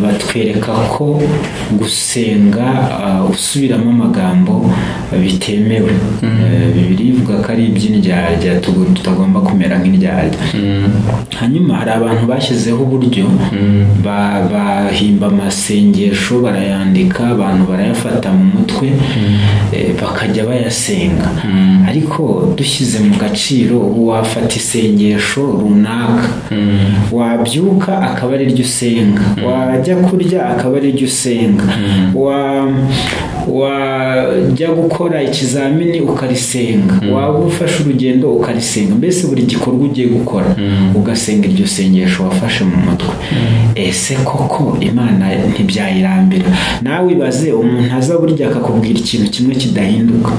batwereka ko gusenga usubiramo amagambo bitemewe. Bibiliya ivuga ko ari iby'indyarya tutagomba kumera nk'indyarya. Hanyuma hari abantu bashyizeho uburyo bahimba amasengesho barayandika, abantu barayafata mu mutwe bakajya bayasenga. Ariko dushyize mu gaciro, wafata isengesho runaka, wabyuka akaba ari ryo usenga, wajya kurya akaba ari ryo usenga, wajya gukora ikizamini ukarisenga, waba ufashe urugendo ukarisenga. Mbese buri gikorwa ugiye gukora ugasenga iryo sengesho wafashe mu mutwe. Ese koko Imana ntibyayirambira? Nawe ibaze, umuntu aza burya akakubwira ikintu kimwe kidahinduka,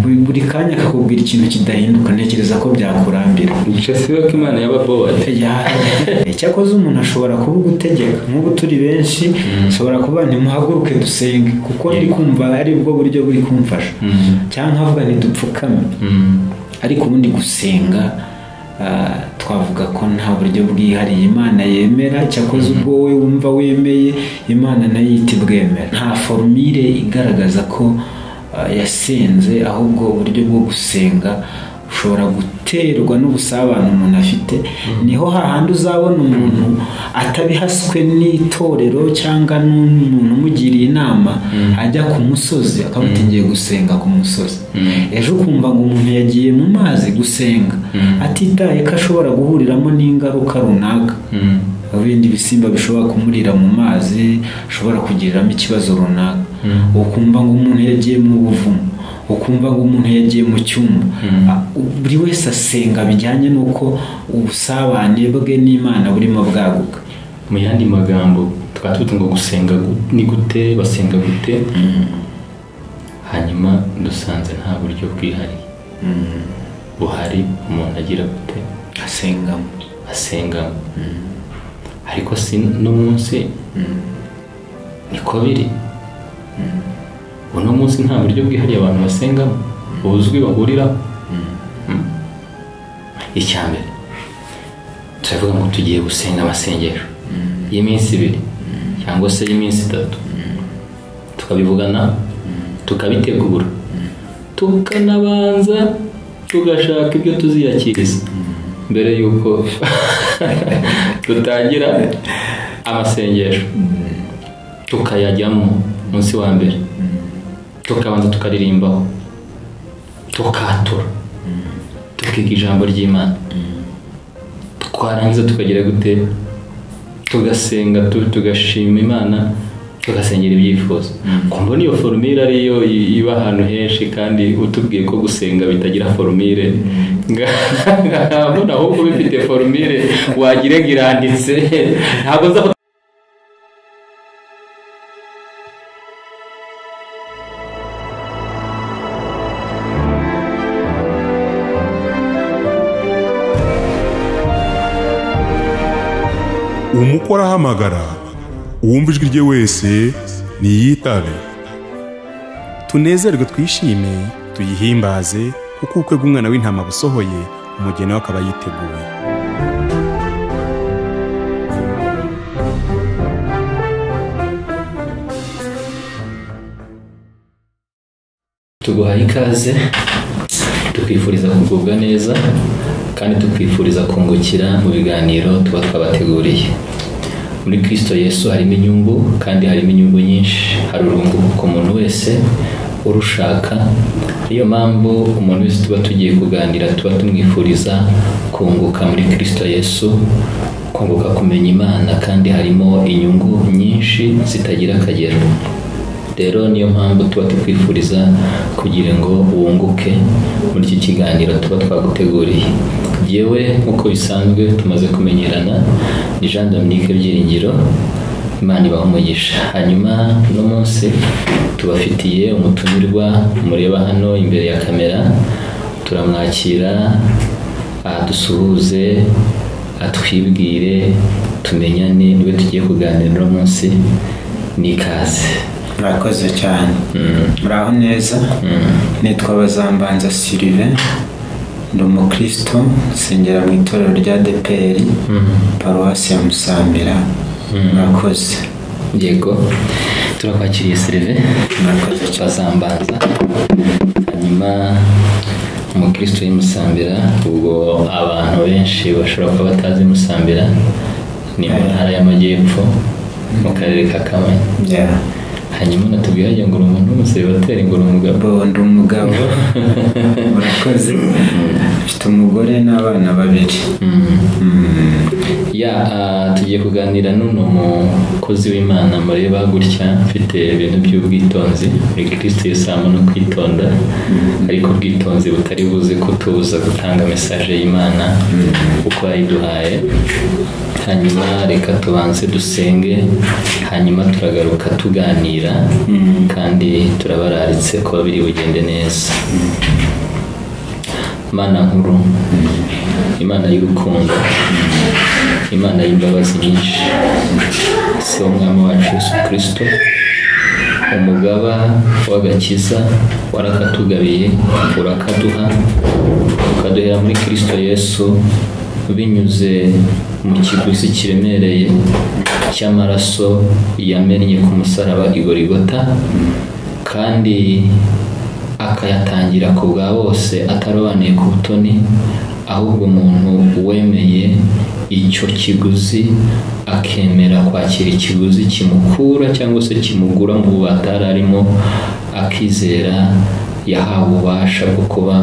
buri kanya akakubwira ikintu kidahinduka, ntekereza ko byakurambira. Icyo siwe ko Imana y'ababowate. Cyakoze umuntu ashobora kuvuga utegeka, nk'ubu turi benshi ashobora kuba ntimuhaguruke dusenge kuko ndi kumva ari bwo buryo buri kumfasha, cyangwa avuga ntidupfukame. Ariko ubundi gusenga twavuga ko nta buryo bwihariye Imana yemera. Cyakoze ubwo wowe wumva wemeye, Imana nayo ihita ibwemera. Nta formule igaragaza ko yasenze, ahubwo uburyo bwo gusenga ushobora guterwa n'ubusabane umuntu afite. Niho hahandi uzabona umuntu atabihaswe n'itorero cyangwa n'umuntu umugiriye inama, ajya ku musozi akavuga ngiye gusenga ku musozi. Ejo ukumva ngo umuntu yagiye mu mazi gusenga, atitaye ko ashobora guhuriramo n'ingaruka runaka. Ibindi bisimba bishobora kumurira mu mazi, ashobora kugiriramo ikibazo runaka. Ukumva ngo umuntu yagiye mu buvumo, ukumva ngo umuntu yagiye mu cyumba. Buri wese asenga bijyanye n'uko ubusabane bwe n'Imana burimo bwaguka. Mu yandi magambo twatuvuga ngo gusenga ni gute, basenga gute. Hanyuma dusanze nta buryo bwihariye buhari umuntu agira gute asengamo. Ariko si no munsi niko biri. Uno munsi nta buryo bwihariye abantu basengamo buzwi bahuriraho. Icyambere turavuga ngo tugiye gusenga amasengesho y'iminsi 2 cyangwa se y'iminsi 3, tukabivugana, tukabitegura, tukanabanza tugashaka ibyo tuziyakiriza mbere yuko tutangira amasengesho. Tukayajyamo munsi wa mbere, tukabanza tukaririmbaho, tukatura, tukiga ijambo ry'Imana, twarangiza tukagira gute, tugasenga, tugashima Imana, tugasengera ibyifuzo. Kumbona iyo formule ariyo iba ahantu henshi, kandi utubwiye ko gusenga bitagira formule, ngabona ahubwo bifite formule wagira ngo iranditse. Ntabwo nza umukwe arahamagara, uwumva ijwi rye wese niyitabe. Tunezerwe twishime tuyihimbaze, kuko ubukwe bw'umwana w'intama busohoye, umugeni we akaba yiteguye. Tuguhaye ikaze, tukwifuriza kugubwa neza, kandi tukwifuriza kungukira mu biganiro tuba twabateguriye. Muri Kristo Yesu harimo inyungu, kandi harimo inyungu nyinshi. Hari urunguko ku muntu wese urushaka. Niyo mpamvu umuntu wese tuba tugiye kuganira tuba tumwifuriza kunguka muri Kristo Yesu, kunguka kumenya Imana, kandi harimo inyungu nyinshi zitagira akagero. Rero niyo mpamvu tuba tukwifuriza kugira ngo wunguke muri iki kiganiro tuba twaguteguriye. Yewe nk'uko bisanzwe tumaze kumenyerana, ni Jean Dominique Byiringiro, Imana ibahe umugisha. Hanyuma no munsi tubafitiye umutumirwa mureba hano imbere ya kamera. Turamwakira dusuhuze, atwibwire, tumenyane, niwe tugiye kuganira no munsi. Ni ikaze. Murakoze cyane. Muraho neza. Nitwa Bazambanza Sylvain, ndi umukristo, nsengera mu itorero rya DPR, paruwasi ya Musambira. Murakoze. yego turakwakiriye Sylvain bazambanza hanyuma umukristo w'imusambira ubwo abantu benshi bashobora kuba batazi musambira ni mu ntara y'amajyepfo mu karere ka Kamonyi hanyuma natubwiye ngo umuntu w'umuseribateri ngo umugabo ndi umugabo murakoze mfite umugore n'abana babiri tugiye kuganira n'uno mukozi w'Imana mureba gutya mfite ibintu by'ubwitonzi muri Kristo Yesu no kwitonda ariko ubwitonzi butari buze kutubuza gutanga message y'Imana uko yayiduhaye hanyuma reka tubanze dusenge hanyuma turagaruka tuganira kandi turabararitse ko biri bugende neza. Mana nkuru, Imana y'urukundo, Imana y'imbabazi nyinshi, se umwami wacu Yesu Kristo, umugaba w'agakiza warakatugabiye urakaduha ukaduhera muri Kristo Yesu binyuze mu kiguzi kiremereye cy'amaraso yamennye ku musaraba i Golgotha kandi akayatangira ku bwa bose atarobaneye ku butoni ahubwo umuntu wemeye icyo kiguzi akemera kwakira ikiguzi kimukura cyangwa se kimugura mu bubatari arimo akizera yahawe ububasha bwo kuba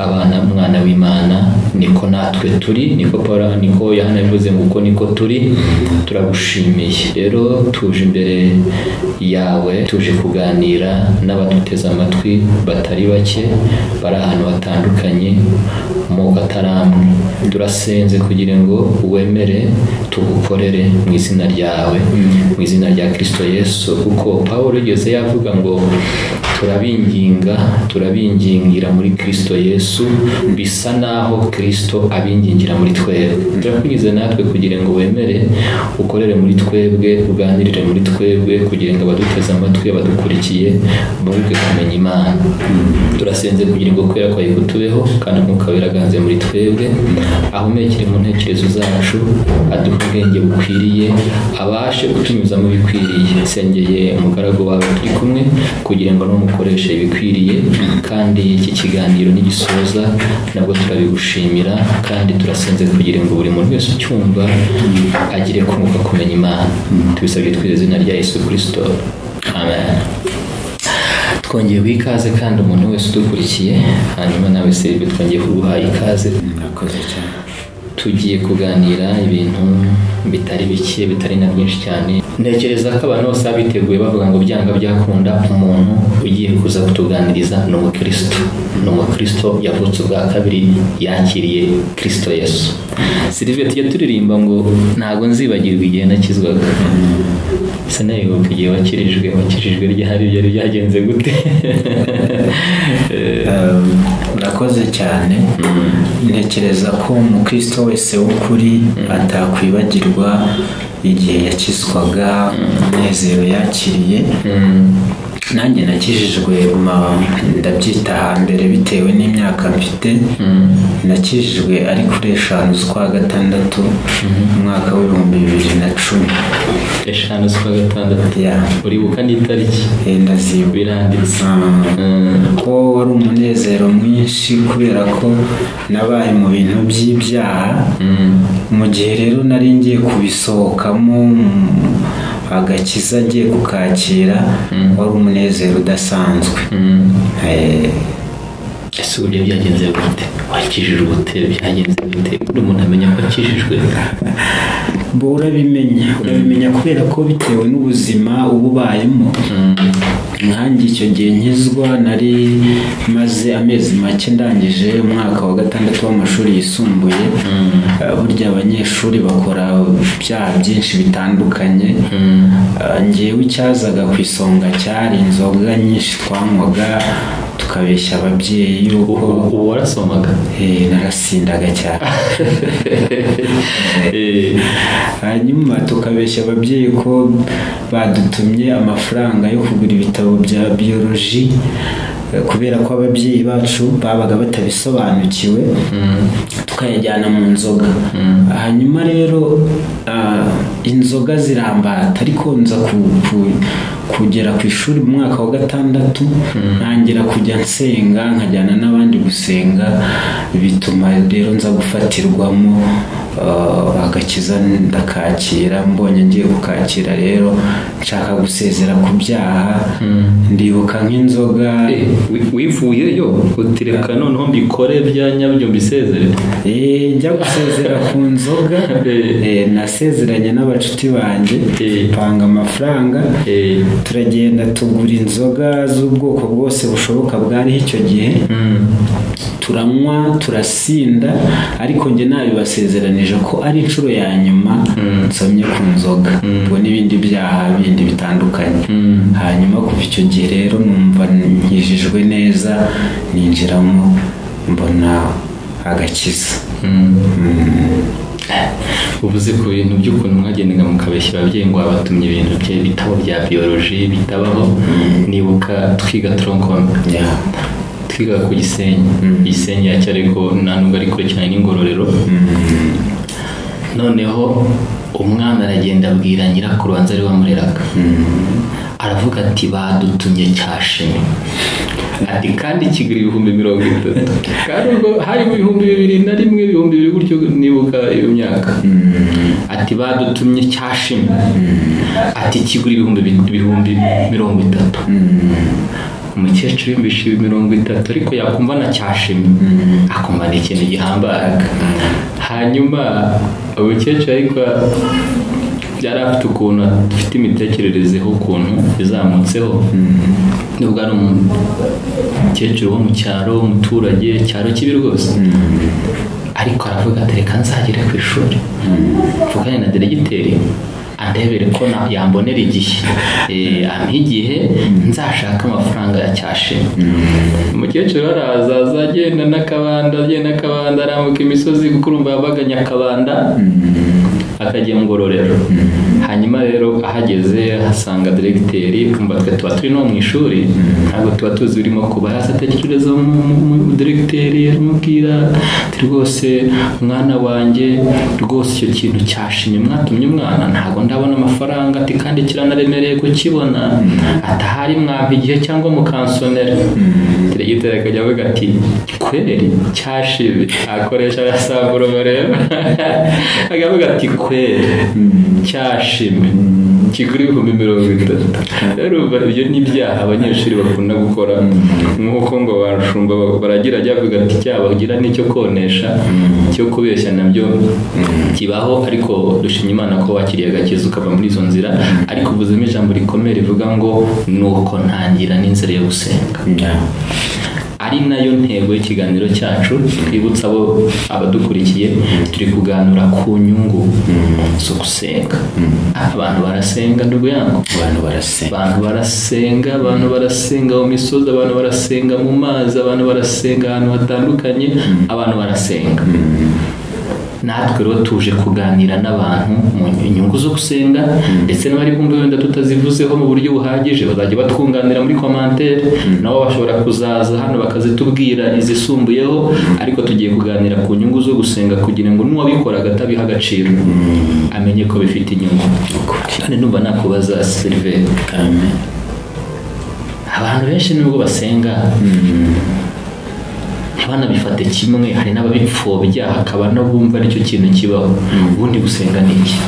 umwana w'Imana niko natwe turi niko Paul niko Yohana bivuze ngo niko turi turagushimiye rero tuje imbere yawe tuje kuganira n'abaduteze amatwi batari bake bari ahantu batandukanye mu gataramwe turasenze kugira ngo wemere tugukorere mu izina ryawe mu izina rya Kristo Yesu kuko Paul yigeze yavuga ngo turabingingira muri Kristo Yesu bisa naho Kristo abingingira muri twebwe turakwigize natwe kugira ngo wemere ukorere muri twebwe uganirire muri twebwe kugira ngo abaduteze amatwi abadukurikiye bavuge kumenya Imana turasenze kugira ngo kwera kwawe kutubeho kandi umwuka weraganze muri twebwe ahumekere mu ntekerezo zacu aduhe ubwenge bukwiriye abashe kutunyuza mu bikwiriye sengeye umugaragu wawe turi kumwe kugira ngo n'umukoreshe ibikwiriye kandi iki kiganiro nigisoza nabwo turabigushimira kandi turasenze kugira ngo buri muntu wese ucyumva agire kumva kumenya Imana tubisabye twizeye izina rya Yesu Kristo amen. Twongeye wikaze kandi umuntu wese udukurikiye hanyuma nawe Sylvain twongeye kuguha ikaze murakoze cyane tugiye kuganira ibintu bitari bike bitari na byinshi cyane ntekereza ko abantu bose biteguye bavuga ngo byanga byakunda umuntu ugiye kuza kutuganiriza ni umukristo yavutse ubwa kabiri yakiriye Kristo Yesu. Sylvain tujya turirimba ngo ntago nzibagirwa igihe nakizwaga sanayigo igihe wakirijwe ryari byagenze gute? Murakoze cyane ntekereza ko umukristo wese w'ukuri atakwibagirwa igihe yakizwaga umunezero yakiriye nanjye nakijijwe ndabyita hambere bitewe n'imyaka mfite nakijijwe ari kuri 5 z'ukwa gatandatu umwaka w'2010 5 z'ukwa gatandatu uribuka n'itariki ndazibuka biranditse ko wari umunezero mwinshi kubera ko nabaye mu bintu by'ibyaha mu gihe rero nari ngiye kubisohokamo agakiza ngiye kukakira wari umunezero udasanzwe. Ese uburyo byagenze gute wakijijwe gute byagenze gute umuntu amenya ko akijijwe? urabimenya kubera ko bitewe n'ubuzima ububayemo nkanjye icyo gihe nkizwa nari maze amezi make ndangije umwaka wa 6 w'amashuri yisumbuye burya abanyeshuri bakora ibyaha byinshi bitandukanye ngewe icyazaga ku isonga cyari inzoga nyinshi twanywaga tukabeshya ababyeyi yuko warasomaga narasindaga cyane hanyuma tukabeshya ababyeyi ko badutumye amafaranga yo kugura ibitabo bya biology kubera ko ababyeyi bacu babaga batabisobanukiwe tukayajyana mu nzoga. Hanyuma rero inzoga zirambata, ariko nza kugera ku ishuri mu mwaka wa 6 ntangira kujya nsenga nkajyana n'abandi gusenga, bituma rero nza gufatirwamo agakiza ndakakira. Mbonye ngiye kukakira rero nshaka gusezera ku byaha, ndibuka nk'inzoga. Wivuyeyo utireka noneho mbikore bya nyabyo mbisezere? Njya gusezera ku nzoga, nasezeranye n'abacuti banjye, panga amafaranga, turagenda tugura inzoga z'ubwoko bwose bushoboka bwariho icyo gihe, turanywa turasinda, ariko njye nabibasezeranije ko ari inshuro ya nyuma nsomye ku nzoga, ubwo n'ibindi byaha bindi bitandukanye. Hanyuma kuva icyo gihe rero numva nkijijwe neza, ninjiramo mbona agakiza. Uvuze ku bintu by'ukuntu mwagendaga mukabeshya ababyeyi ngo babatumye ibintu bitabo bya biology bitabaho. Nibuka twiga tronkome, twiga ku Gisenyi ya cyariko ntanubwo ari kure cyane n'Ingororero. Noneho umwana aragenda abwira nyirakuru wanze ari wamureraga, aravuga ati badutumye cyashime, ati kandi kigura 30,000, kandi ubwo hari mu 2001 2002 gutyo nibuka iyo myaka. Ati badutumye cyashime, ati kigura 30,000. Umukecuru yumvishe 30, ariko yakumva na cyashime akumva ni ikintu gihambaye. Hanyuma umukecuru ariko yari afite ukuntu afite imitekerereze ukuntu bizamutseho, nubwo ari umukecuru wo mu cyaro, umuturage, cyaro kibi rwose, ariko aravuga ati reka nzagere ku ishuri mvugane na diregiteri andebere ko yambonera igihe, ampa igihe nzashaka amafaranga ya cyashime. Umukecuru araza agenda n'akabanda, arambuka imisozi kuko urumva yabaga Nyakabanda akajya mu Ngororero. Hanyuma rero ahageze asanga diregiteri, kumva twe tuba turi no mu ishuri, ntabwo tuba tuzi birimo kuba. Atekereza mu diregiteri aramubwira ati rwose mwana wanjye, rwose icyo kintu cyashimye mwatumye umwana ntabwo ndabona amafaranga, ati kandi kiranaremereye kukibona, ati ahari mwampa igihe cyangwa mukansonera. Diregiteri akajya avuga ati kweri cyashimye, akoresha agasamburo rero akavuga ati kweri cyashimye kigura 30,000. Rero ibyo ni ibyaha abanyeshuri bakunda gukora, nk'uko ngo barashumba baragira ajya avuga ati cyabagira n'icyo konesha, cyo kubeshya nabyo kibaho, ariko dushimye Imana ko wakiriye agakiza ukava muri izo nzira. Ariko ubuzima ijambo rikomeye rivuga ngo nuko ntangira n'inzira yo gusenga, ari nayo ntego y'ikiganiro cyacu. Twibutsa abadukurikiye, turi kuganira ku nyungu zo gusenga. Abantu barasenga ndugu yangu, abantu barasenga mu misozi, abantu barasenga mu mazi, abantu barasenga ahantu hatandukanye, abantu barasenga. Natwe rero tuje kuganira n'abantu mu nyungu zo gusenga, ndetse n'abari bumva wenda tutazivuzeho mu buryo buhagije bazajya batwunganira muri commentaire, nabo bashobora kuzaza hano bakazitubwira izisumbuyeho, ariko tugiye kuganira ku nyungu zo gusenga kugira ngo n'uwabikoraga atabiha agaciro amenye ko bifite inyungu. Kandi numva nakubaza Sylvain, abantu benshi nubwo basenga ntibanabifate kimwe, hari n'ababipfobya, hakaba n'abumva nicyo kintu kibaho. Ubundi gusenga ni iki?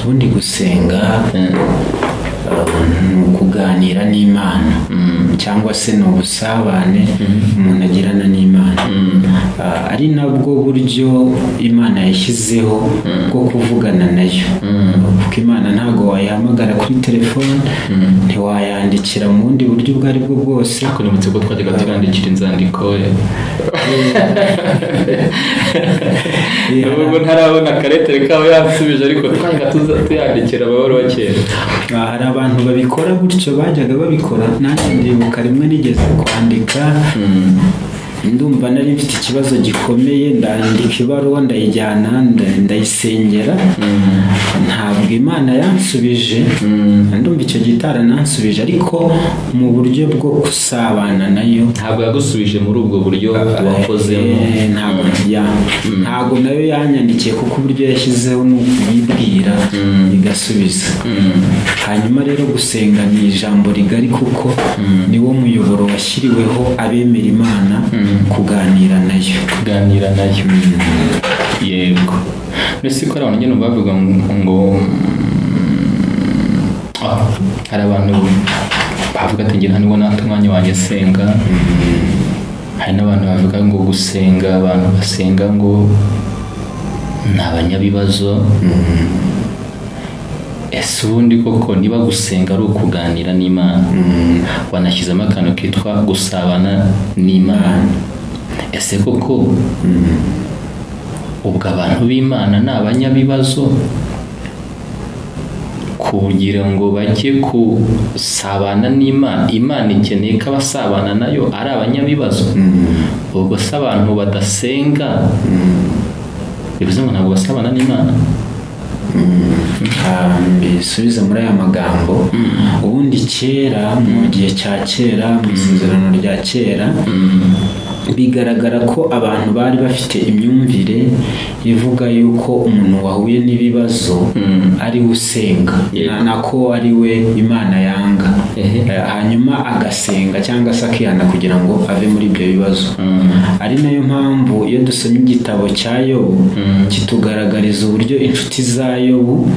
Ubundi gusenga ni ukuganira n'Imana, cyangwa se ni ubusabane umuntu agirana n'Imana, ari nabwo buryo Imana yashyizeho bwo kuvugana nayo, kuko Imana ntabwo wayihamagara kuri telefone, ntiwayandikira mu bundi buryo ubwo ari bwo bwose. Ariko nimutse ko twajyaga turandikira inzandiko, ubwo ntarabona karetere kawe yansubije, ariko twajyaga tuyandikira abahoro bakera. Hari abantu babikora gutyo, bajyaga babikora. Nanjye ndibuka rimwe nigeze kwandika ndumva nari mfite ikibazo gikomeye, ndandika ibaruwa ndayijyana ndayisengera, ntabwo Imana yansubije, ndumva icyo gitara nansubije, ariko mu buryo bwo gusabana nayo ntabwo yagusubije muri ubwo buryo wakozemo. Ntabwo nayo yanyandikiye, kuko uburyo yashyizeho ni ukuyibwira igasubiza. Hanyuma rero gusenga ni ijambo rigari, kuko niwo muyoboro washyiriweho abemera Imana kuganira nayo. Yego. Mbese ko ari abantu nyine bavuga ngo hari abantu bavuga ati ngira nibwo nata umwanya wanjye senga. Hari n'abantu bavuga ngo gusenga, abantu basenga ngo ni abanyabibazo. Ese ubundi koko niba gusenga ari ukuganira n'Imana, wanashyizemo akantu kitwa gusabana n'Imana, ese koko ubwo abantu b'Imana ni abanyabibazo kugira ngo bajye kusabana n'Imana? Imana ikeneye ko abasabana nayo ari abanyabibazo? Ubwo se abantu badasenga bivuze ngo ntabwo basabana n'Imana? Mbisubize muri aya magambo. Ubundi kera, mu gihe cya kera, mu isezerano rya kera, bigaragara ko abantu bari bafite imyumvire ivuga yuko umuntu wahuye n'ibibazo ari we usenga, nako ari we Imana yanga, hanyuma agasenga cyangwa se akihana kugira ngo ave muri ibyo bibazo. Ari nayo mpamvu iyo dusomye igitabo cya Yobu, kitugaragariza uburyo inshuti za Yobu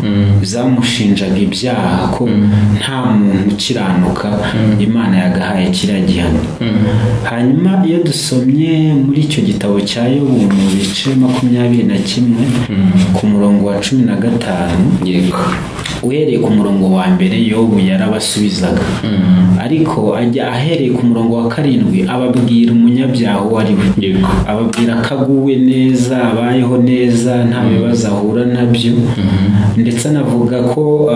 zamushinjaga ibyaha, ko nta muntu ukiranuka Imana yagahaye kiriya gihano. Hanyuma iyo dusomye muri icyo gitabo cya Yobu mu bice 21 ku murongo wa 15, uhereye ku murongo wa mbere Yobu yarabasubizaga, ariko ajya ahereye ku murongo wa 7 ababwira umunyabyaha uwo ari we, ababwira ko aguwe neza, abayeho neza, nta bibazo ahura nabyo, ndetse anavuga ko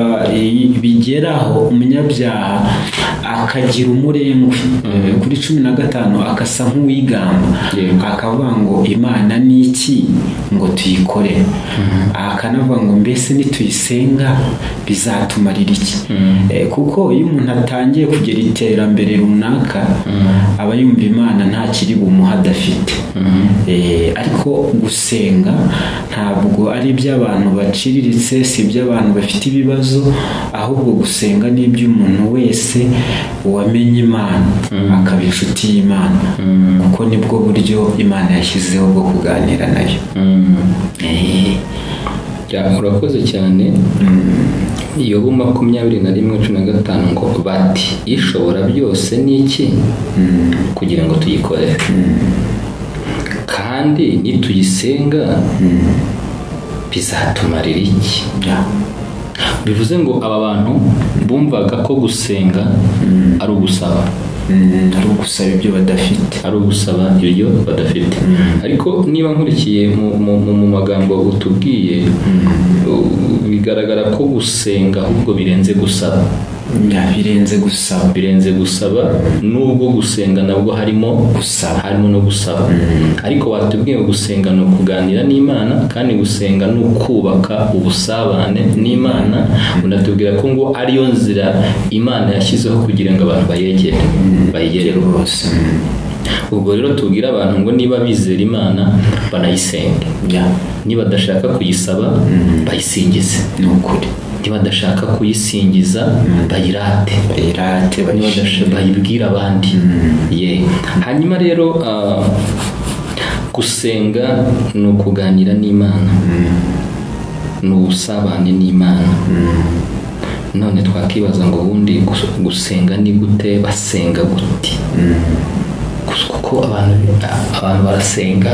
bigeraho umunyabyaha akagira umurengwe. Kuri 15 akasa nk'uwigamba, akavuga ngo Imana ni iki ngo tuyikore, akanavuga ngo mbese nituyisenga bizatumarira iki? Kuko iyo umuntu atangiye kugera iterambere runaka, aba yumva Imana nta kiri bumuha adafite. Ariko gusenga ntabwo ari iby'abantu baciriritse, si iby'abantu bafite ibibazo, ahubwo gusenga ni iby'umuntu wese wamenye Imana akaba inshuti y'Imana, kuko nibwo buryo Imana yashyizeho bwo kuganira nayo. Urakoze cyane. Yobu 21:15 ngo bati ishobora byose ni iki kugira ngo tuyikorere, kandi nituyisenga bizatumarira iki? Bivuze ngo aba bantu bumvaga ko gusenga ari ugusaba, ari ugusaba ibyo badafite, ariko niba nkurikiye mu magambo utubwiye, bigaragara ko gusenga ahubwo birenze gusaba. Birenze gusaba, nubwo gusenga nabwo harimo no gusaba. Ariko watubwiye gusenga no kuganira n'Imana, kandi gusenga no kubaka ubusabane n'Imana. Unatubwira ko ngo ariyo nzira Imana yashyizeho kugira ngo abantu bayegere rwose. Ubwo rero tubwira abantu ngo niba bizera Imana banayisenge, niba badashaka kuyisaba bayisingize, ni ukuri. Niba badashaka kuyisingiza bayirate, bayibwira abandi. Hanyuma rero gusenga ni ukuganira n'Imana, ni ubusabane n'Imana. None twakibaza ngo ubundi gusenga ni gute, basenga gute? Kuko abantu barasenga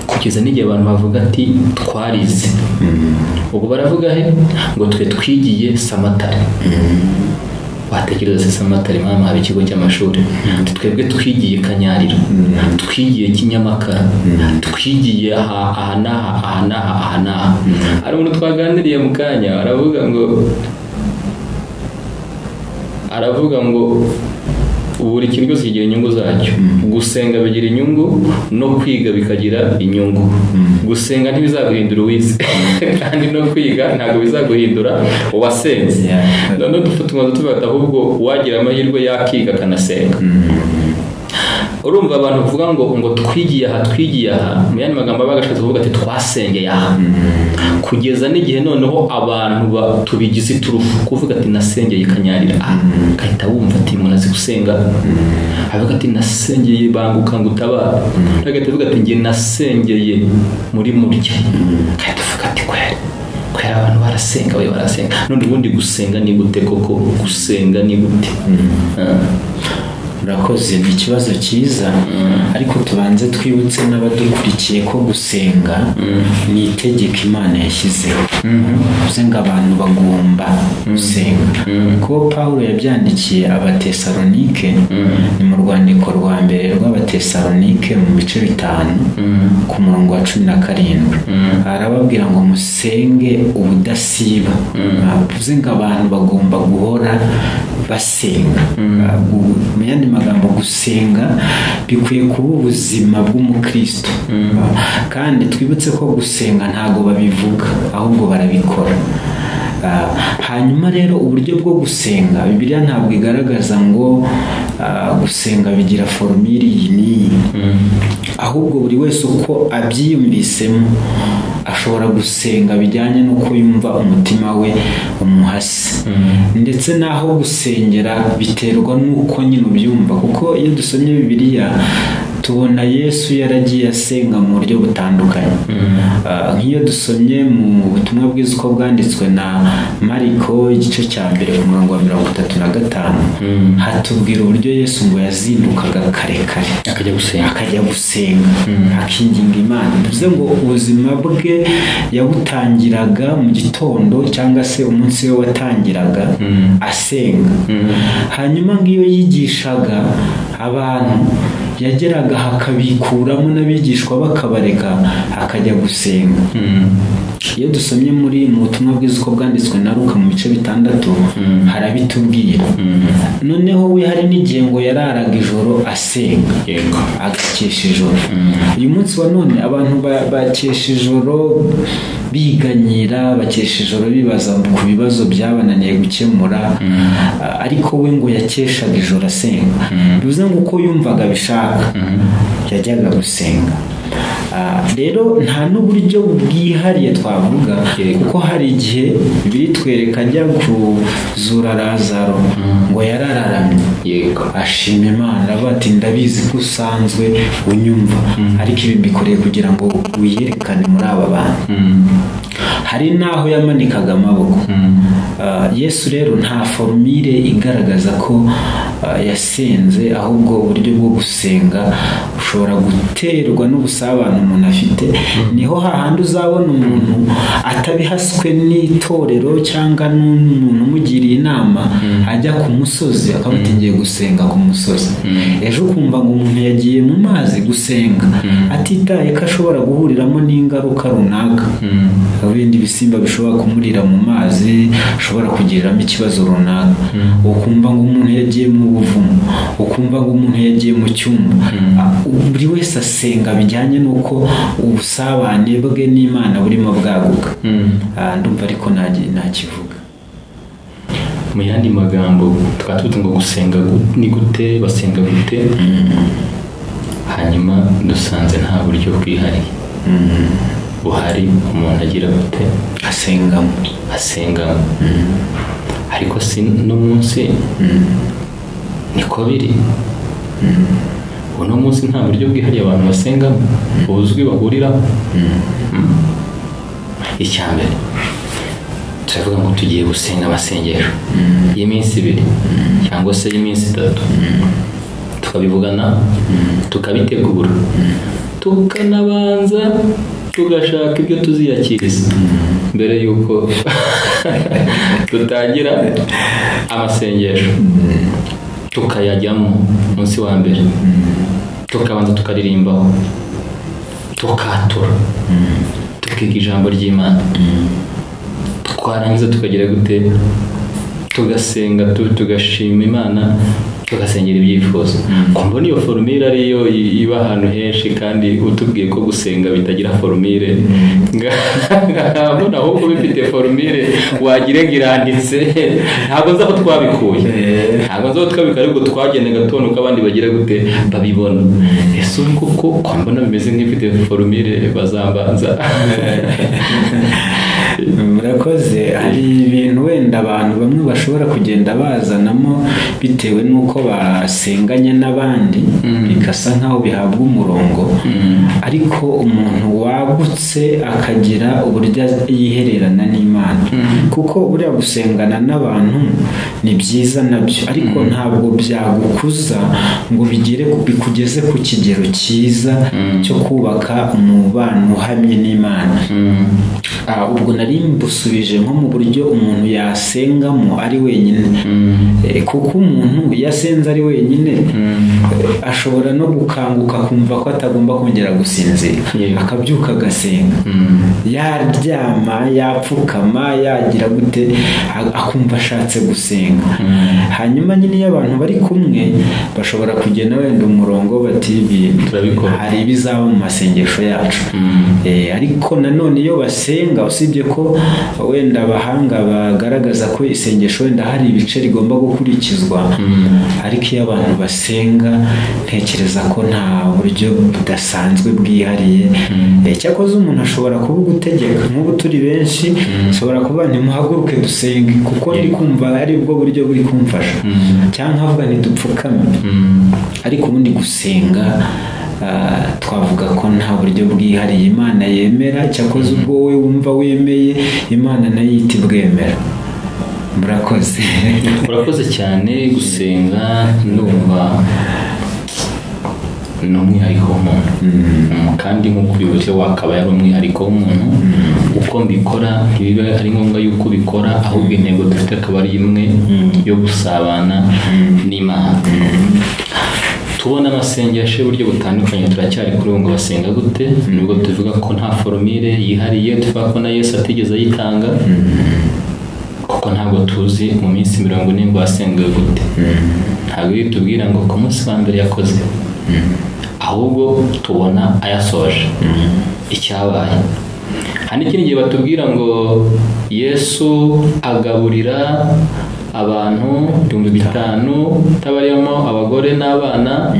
kugeza n'igihe abantu bavuga ati twarize. Ubwo baravuga he ngo twe twigiye Samatare. Watekereza se Samatare mama haba ikigo cy'amashuri? Twebwe twigiye Kanyarira, twigiye Kinyamakara, twigiye aha n'aha. Hari umuntu twaganiriye mu kanya aravuga ngo buri kintu cyose kigira inyungu zacyo. Gusenga bigira inyungu no kwiga bikagira inyungu. Gusenga ntibizaguhindura uwize kandi no kwiga ntabwo bizaguhindura uwasenze. None dufite umwanzuro tubata ahubwo wagira amahirwe yakiga akanasenga. Urumva abantu bavuga ngo twigiye aha mu yandi magambo bagashatse kuvuga ati twasengeye aha, kugeza n'igihe noneho abantu tubigize turufu kuvuga ati nasengeye kanyarira, kahita wumva ati munazi gusenga, avuga ati nasengeye banguka ngutabara, agahita avuga ati nge nasengeye muri murya, kahita avuga ati kwera abantu barasenga none ubundi gusenga ni gute koko? Gusenga ni gute? Urakoze, ni ikibazo cyiza, ariko tubanze twibutse n'abadukurikiye ko gusenga ni itegeko Imana yashyizeho. Bivuze ngo abantu bagomba gusenga. Ko Pawulo yabyandikiye Abatesalonike, ni mu rwandiko rwa mbere rw'Abatesalonike mu bice 5 ku murongo wa 17, arababwira ngo musenge ubudasiba. Bivuze ngo abantu bagomba guhora basenga. Mu yandi magambo, gusenga bikwiye kuba ubuzima bw'umukristo. Kandi twibutse ko gusenga ntago babivuga, ahubwo barabikora. Hanyuma rero uburyo bwo gusenga, Bibiliya ntabwo igaragaza ngo gusenga bigira formule iyi, ahubwo buri wese uko abyiyumvisemo ashobora gusenga bijyanye n'uko yumva umutima we umuhasi. Ndetse naho gusengera biterwa n'uko nyine ubyumva, kuko iyo dusomye Bibiliya tubona Yesu yaragiye asenga mu buryo butandukanye. Nk'iyo dusomye mu butumwa bwiza uko bwanditswe na Mariko igice cya 1 ku murongo wa 35, hatubwira uburyo Yesu ngo yazindukaga kare akajya gusenga akinginga Imana. Bivuze ngo ubuzima bwe yabutangiraga mu gitondo, cyangwa se umunsi we watangiraga asenga. Hanyuma ngiyo yigishaga abantu yageraga hakabikuramo n'abigishwa bakabareka akajya gusenga. Iyo dusomye mu butumwa bwiza uko bwanditswe na Ngaruka mu bice 6 harabitubwira. Noneho we hari n'igihe ngo yararaga ijoro asenga, agakesha ijoro. Uyu munsi wa none abantu bakesha ijoro biganyira, bakesha ijoro bibaza ku bibazo byabananiye gukemura, ariko we ngo yakeshaga ijoro asenga. Bivuze ngo uko yumvaga bishaka yajyaga gusenga. Rero nta n'uburyo bwihariye twavuga, kuko hari igihe bitwereka ajya kuzura Lazaro ngo yarararamye ashima Imana, bati ndabizi ko usanzwe unyumva, ariko ibi mbikoreye kugira ngo wiyerekane muri aba bantu. Hari naho yamanikaga amaboko. Yesu rero nta formule igaragaza ko yasenze, ahubwo uburyo bwo gusenga ushobora guterwa n'ubusabane umuntu afite. Niho hahandi uzabona umuntu atabihaswe n'itorero cyangwa n'umuntu umugiriye inama ajya ku musozi akaba atingiye gusenga ku musozi. Ejo ukumva ngo umuntu yagiye mu mazi gusenga atitaye ko ashobora guhuriramo n'ingaruka runaka, ibindi bisimba bishobora kumurira mu mazi, ashobora kugiriramo ikibazo runaka. Ukumva ngo umuntu yagiye mu buvumo, ukumva ngo umuntu yagiye mu cyumba. Buri wese asenga bijyanye n'uko ubusabane bwe n'Imana burimo bwaguka. Ndumva ariko ntakivuga. Mu yandi magambo twatuvuze ngo gusenga ni gute, basenga gute, hanyuma dusanze nta buryo bwihariye buhari umuntu agira gute asengamo. Ariko si no munsi niko biri. Uno munsi nta buryo bwihariye abantu basengamo buzwi bahuriraho. Icyambere turavuga ngo tugiye gusenga amasengesho y'iminsi 2 cyangwa se y'iminsi 3, tukabivugana tukabitegura, tukanabanza tugashaka ibyo tuziyakiriza mbere yuko tutangira amasengesho. Tukayajyamo munsi wa mbere, tukabanza tukaririmbaho, tukatura, tukiga ijambo ry'Imana, twarangiza tukagira gute tugasenga, tugashima Imana tugasengera ibyifuzo. Mbona iyo formule ariyo iba ahantu henshi kandi utubwiye ko gusenga bitagira formule, mbona ahubwo bifite formule wagira ngo iranditse. Ntabwo nzi aho twabikuye, ntabwo nzi aho twabikuye, ariko twagenda gatondo ko abandi bagira gute babibona. Ese kuko mbona bimeze nk'ifite formule bazambanza. Murakoze. Hari ibintu wenda abantu bamwe bashobora kugenda bazanamo bitewe n'uko basenganya n'abandi, bigasa nk'aho bihabwa umurongo, ariko umuntu wagutse akagira uburyo yihererana n'Imana, kuko buriya gusengana n'abantu ni byiza nabyo, ariko ntabwo byagukuza ngo bikugeze ku kigero cyiza cyo kubaka umubano uhamye n'Imana. Ubwo nari mbusubije nko mu buryo umuntu yasengamo ari wenyine, kuko umuntu yasenze ari wenyine ashobora no gukanguka kumva ko atagomba kongera gusinzira, akabyuka agasenga, yaryama, yapfukama, yagira gute, akumva ashatse gusenga. Hanyuma nyine iyo abantu bari kumwe bashobora kugena wenda umurongo bati hari ibizaba mu masengesho yacu, ariko nanone iyo basenga, usibye ko wenda abahanga bagaragaza ko isengesho wenda hari ibice rigomba gukurikizwa, ariko iyo abantu basenga ntekereza ko nta buryo budasanzwe bwihariye. Cyakoze umuntu ashobora kuvuga utegeka, nk'ubu turi benshi ashobora kuvuga ntimuhaguruke dusenge kuko ndi kumva ari bwo buryo buri kumfasha, cyangwa avuga ntidupfukame, ariko ubundi gusenga twavuga ko nta buryo bwihariye Imana yemera. Cyakoze ubwo wowe wumva wemeye, Imana nayo ihita ibwemera. Murakoze. Murakoze cyane. Gusenga ndumva ni umwihariko w'umuntu, kandi nk'uko ubivuze wakaba yari umwihariko w'umuntu. Uko mbikora ntibiba ari ngombwa yuko ubikora, ahubwo intego dufite akaba ari imwe yo gusabana n'Imana. Tubona amasengesho y'uburyo butandukanye, turacyari kuri ubu ngo basenga gute, nubwo tuvuga ko nta formule yihariye, tuvuga ko na Yesu atigeze ayitanga, kuko ntabwo tuzi mu minsi 40 ngo asenga gute. Ntabwo yitubwira ngo ku munsi wa mbere yakoze, ahubwo tubona ayasoje icyabaye. Hari n'ikindi gihe batubwira ngo Yesu agaburira abantu 5,000 tabariyemo abagore n'abana,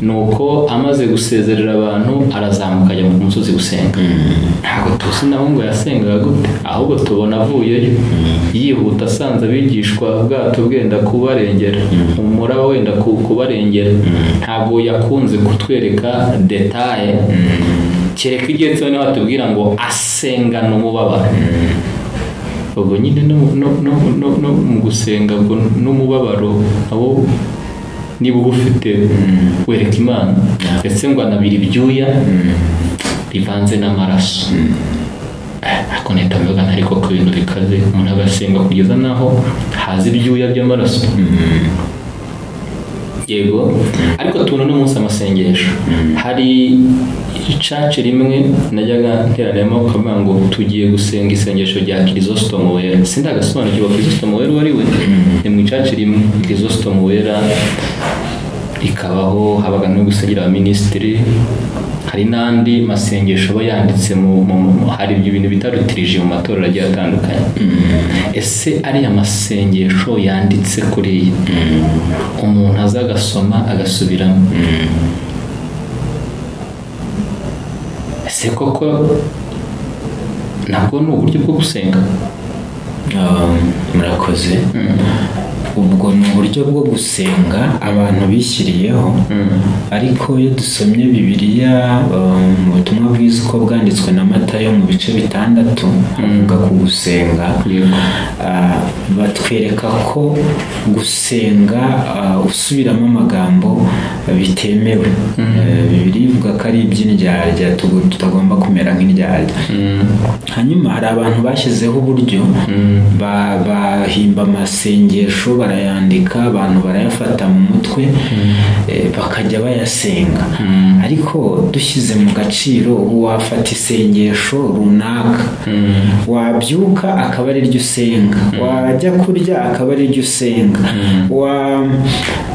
nuko amaze gusezerera abantu arazamuka ajya ku musozi gusenga. Ntabwo tuzi naho ngo yasengaga gute, ahubwo tubona avuyeyo yihuta, asanze abigishwa ubwato bwenda kubarengera, umuraba wenda kubarengera. Ntabwo yakunze kutwereka detaye, kereka igihe cyose batubwira ngo asengana umubabaro. Ubwo nyine no mu gusenga ngo n'umubabaro abo niba ufite wereka Imana, ndetse ngo anabira ibyuya bivanze n'amaraso. Ako neta Mbega ariko ku bintu bikaze, umuntu agasenga kugeza naho haza ibyuya by'amaraso. Yego, ariko tubona no munsi amasengesho. Hari icace rimwe najyaga nteraniramo ukavuga ngo tugiye gusenga isengesho rya Kristo wera. Sindagasobanukirwa Kristo wera wari we. Ni mu icace rimwe Kristo wera ikabaho, habaga no gusengera abaminisitiri. Hari n'andi masengesho aba yanditse hari ibintu bitarutirije mu matorero agiye atandukanye. Ese ari amasengesho yanditse kuri umuntu aza agasoma agasubiramo, ese koko ntabwo ni uburyo bwo gusenga? Murakoze. Ubwo ni uburyo bwo gusenga abantu bishyiriyeho, ariko iyo dusomye Bibiliya mu butumwa bwiza uko bwanditswe na Matayo mu bice 6 havuga ku gusenga, batwereka ko gusenga usubiramo amagambo bitemewe. Bibiliya ivuga ko ari iby'indyarya, tutagomba kumera nk'indyarya. Hanyuma hari abantu bashyizeho uburyo bahimba amasengesho barayandika, abantu barayafata mu mutwe bakajya bayasenga. Ariko dushyize mu gaciro, wafata isengesho runaka, wabyuka akaba ari ryo usenga, wajya kurya akaba ari ryo usenga,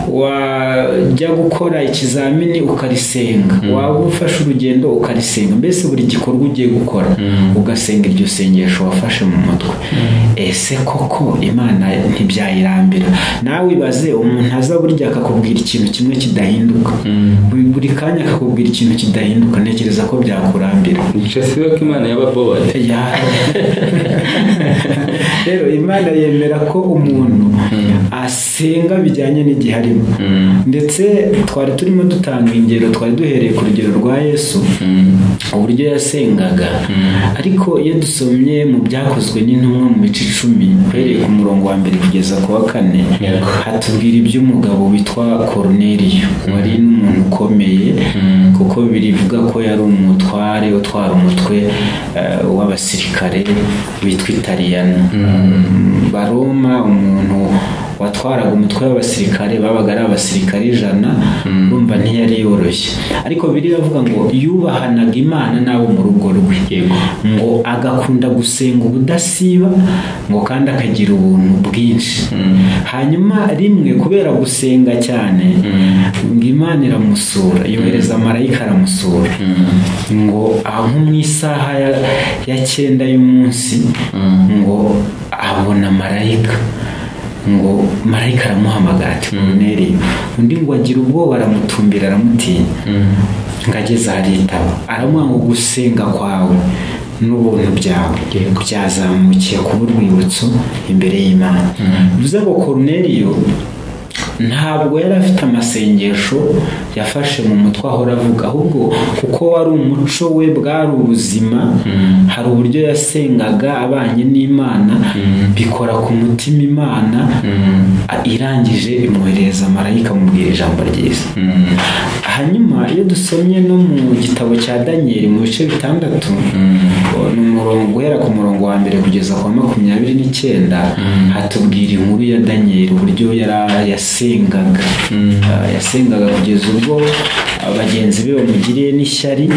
wajya gukora ikizamini ukarisenga, waba ufashe urugendo ukarisenga, mbese buri gikorwa ugiye gukora ugasenga iryo sengesho wafashe mu mutwe. Ese koko Imana ntibyayirambira? Nawe ibaze, umuntu aza burya akakubwira ikintu kimwe kidahinduka, buri kanya akakubwira ikintu kidahinduka, ntekereza ko byakurambira. Nshasiwe ko Imana y'ababode. Rero Imana yemera ko umuntu asenga bijyanye n'igihe arimo. Ndetse twari turimo dutanga ingero, twari duhereye ku rugero rwa Yesu, uburyo yasengaga. Ariko iyo dusomye mu byakozwe n'intumwa mu bice 10 uhereye ku murongo wa 1 kugeza ku wa 4, hatubwira iby'umugabo witwa Koruneliyo, wari n'umuntu ukomeye, kuko birivuga ko yari umutware utwara umutwe w'abasirikare witwa Italiyano. Baroma, umuntu watwaraga umutwe w'abasirikare, babaga ari abasirikare 100, urumva ntiyari yoroshye. Ariko biravuga ngo yubahanaga Imana n'abo mu rugo rwe, ngo agakunda gusenga ubudasiba, ngo kandi akagira ubuntu bwinshi. Hanyuma rimwe kubera gusenga cyane, ngo Imana iramusura, yohereza marayika aramusura, ngo aho mu isaha ya 9 y'umunsi, ngo abona marayika, ngo marayika aramuhamagara ati Koruneliyo. Undi ngo agira ubwoba, aramutumbira, aramutinya, ngo ageze aritaba, aramuha ngo gusenga kwawe n'ubuntu byawe byazamukiye kuba urwibutso imbere y'Imana. Bivuze ngo Koruneliyo ntabwo yari afite amasengesho yafashe mu mutwe ahora avuga, ahubwo kuko wari umuco we, bwari ubuzima, hari uburyo yasengaga abanye n'Imana, bikora ku mutima Imana, irangije imwohereza marayika amubwira ijambo ryiza. Hanyuma iyo dusomye no mu gitabo cya Daniel mu bice 6, n'umurongo guhera ku murongo wa 1 kugeza ku 29, hatubwira inkuru ya Daniel, uburyo yasengaga kugeza ubwo abagenzi be bamugiriye n'ishyari,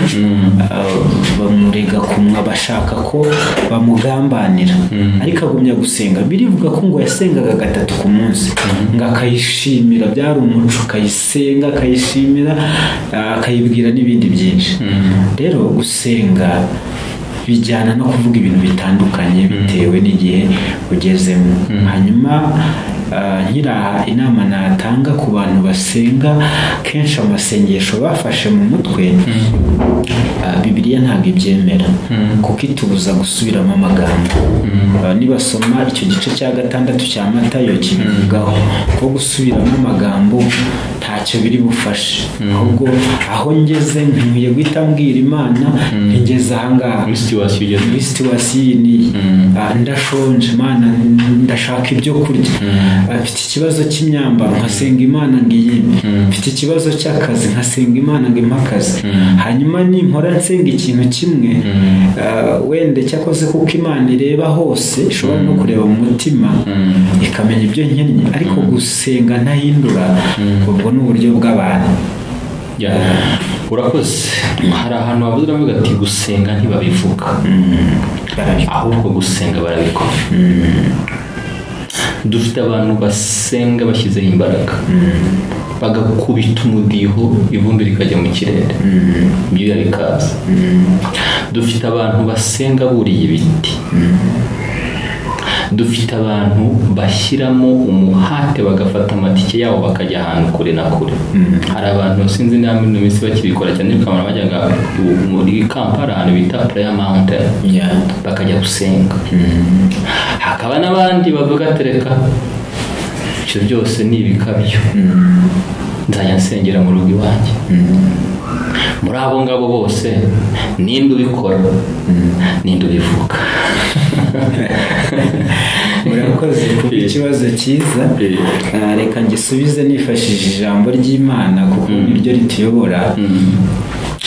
bamurega kumwa, bashaka ko bamugambanira, ariko agumya gusenga. Birivuga ko ngo yasengaga 3 ku munsi, ngo akayishimira, byari umuco, akayisenga, akayishimira, akayibwira n'ibindi byinshi. Rero gusenga bijyana no kuvuga ibintu bitandukanye bitewe n'igihe ugezemo. Hanyuma nkiraha inama natanga ku bantu basenga kenshi amasengesho bafashe mu mutwe, Bibiliya ntabwo ibyemera, kuko itubuza gusubiramo amagambo. Nibasoma icyo gice cya 6 cya Matayo kibivugaho ko gusubiramo amagambo ntacyo biri bufashe, ahubwo aho ngeze nkwiye guhita mbwira Imana ngeze ahangaha, situation ni ndashonje, Imana ndashaka ibyo kurya, mfite ikibazo cy'imyambaro, nkasenga Imana ngiyime, mfite ikibazo cy'akazi, nkasenga Imana ngimakaze. Hanyuma nimpora nsenga ikintu kimwe, wende cyakoze kuko Imana ireba hose, ishobora no kureba mu mutima ikamenya ibyo nkennye, ariko gusenga ntahindura, ubwo n'uburyo bw'abantu. Urakoze. Hari ahantu bavuze bavuga ati gusenga ntibabivuga, ahubwo gusenga barabikora. Dufite abantu basenga bashyizeho imbaraga, bagakubita umudiho, ivumbi rikajya mu kirere, ibyuya bikaza. Dufite abantu basenga buriye ibiti, dufite abantu bashyiramo umuhate, bagafata amatike yabo bakajya ahantu kure na kure. Hari abantu sinzi niba muri minsi bakibikora cyane, bikamara bajyaga muri Kampala ahantu bita Prayer Mountain, bakajya gusenga. Hakaba n'abandi bavuga tereka icyo byose ni ibikabyo, nzajya nsengera mu rugo iwanjye. Muri abo ngabo bose ninde ubikora, ninde ubivuga? Murakoze kuko ikibazo cyiza, reka ngisubize nifashishije ijambo ry'Imana kuko niryo rituyobora.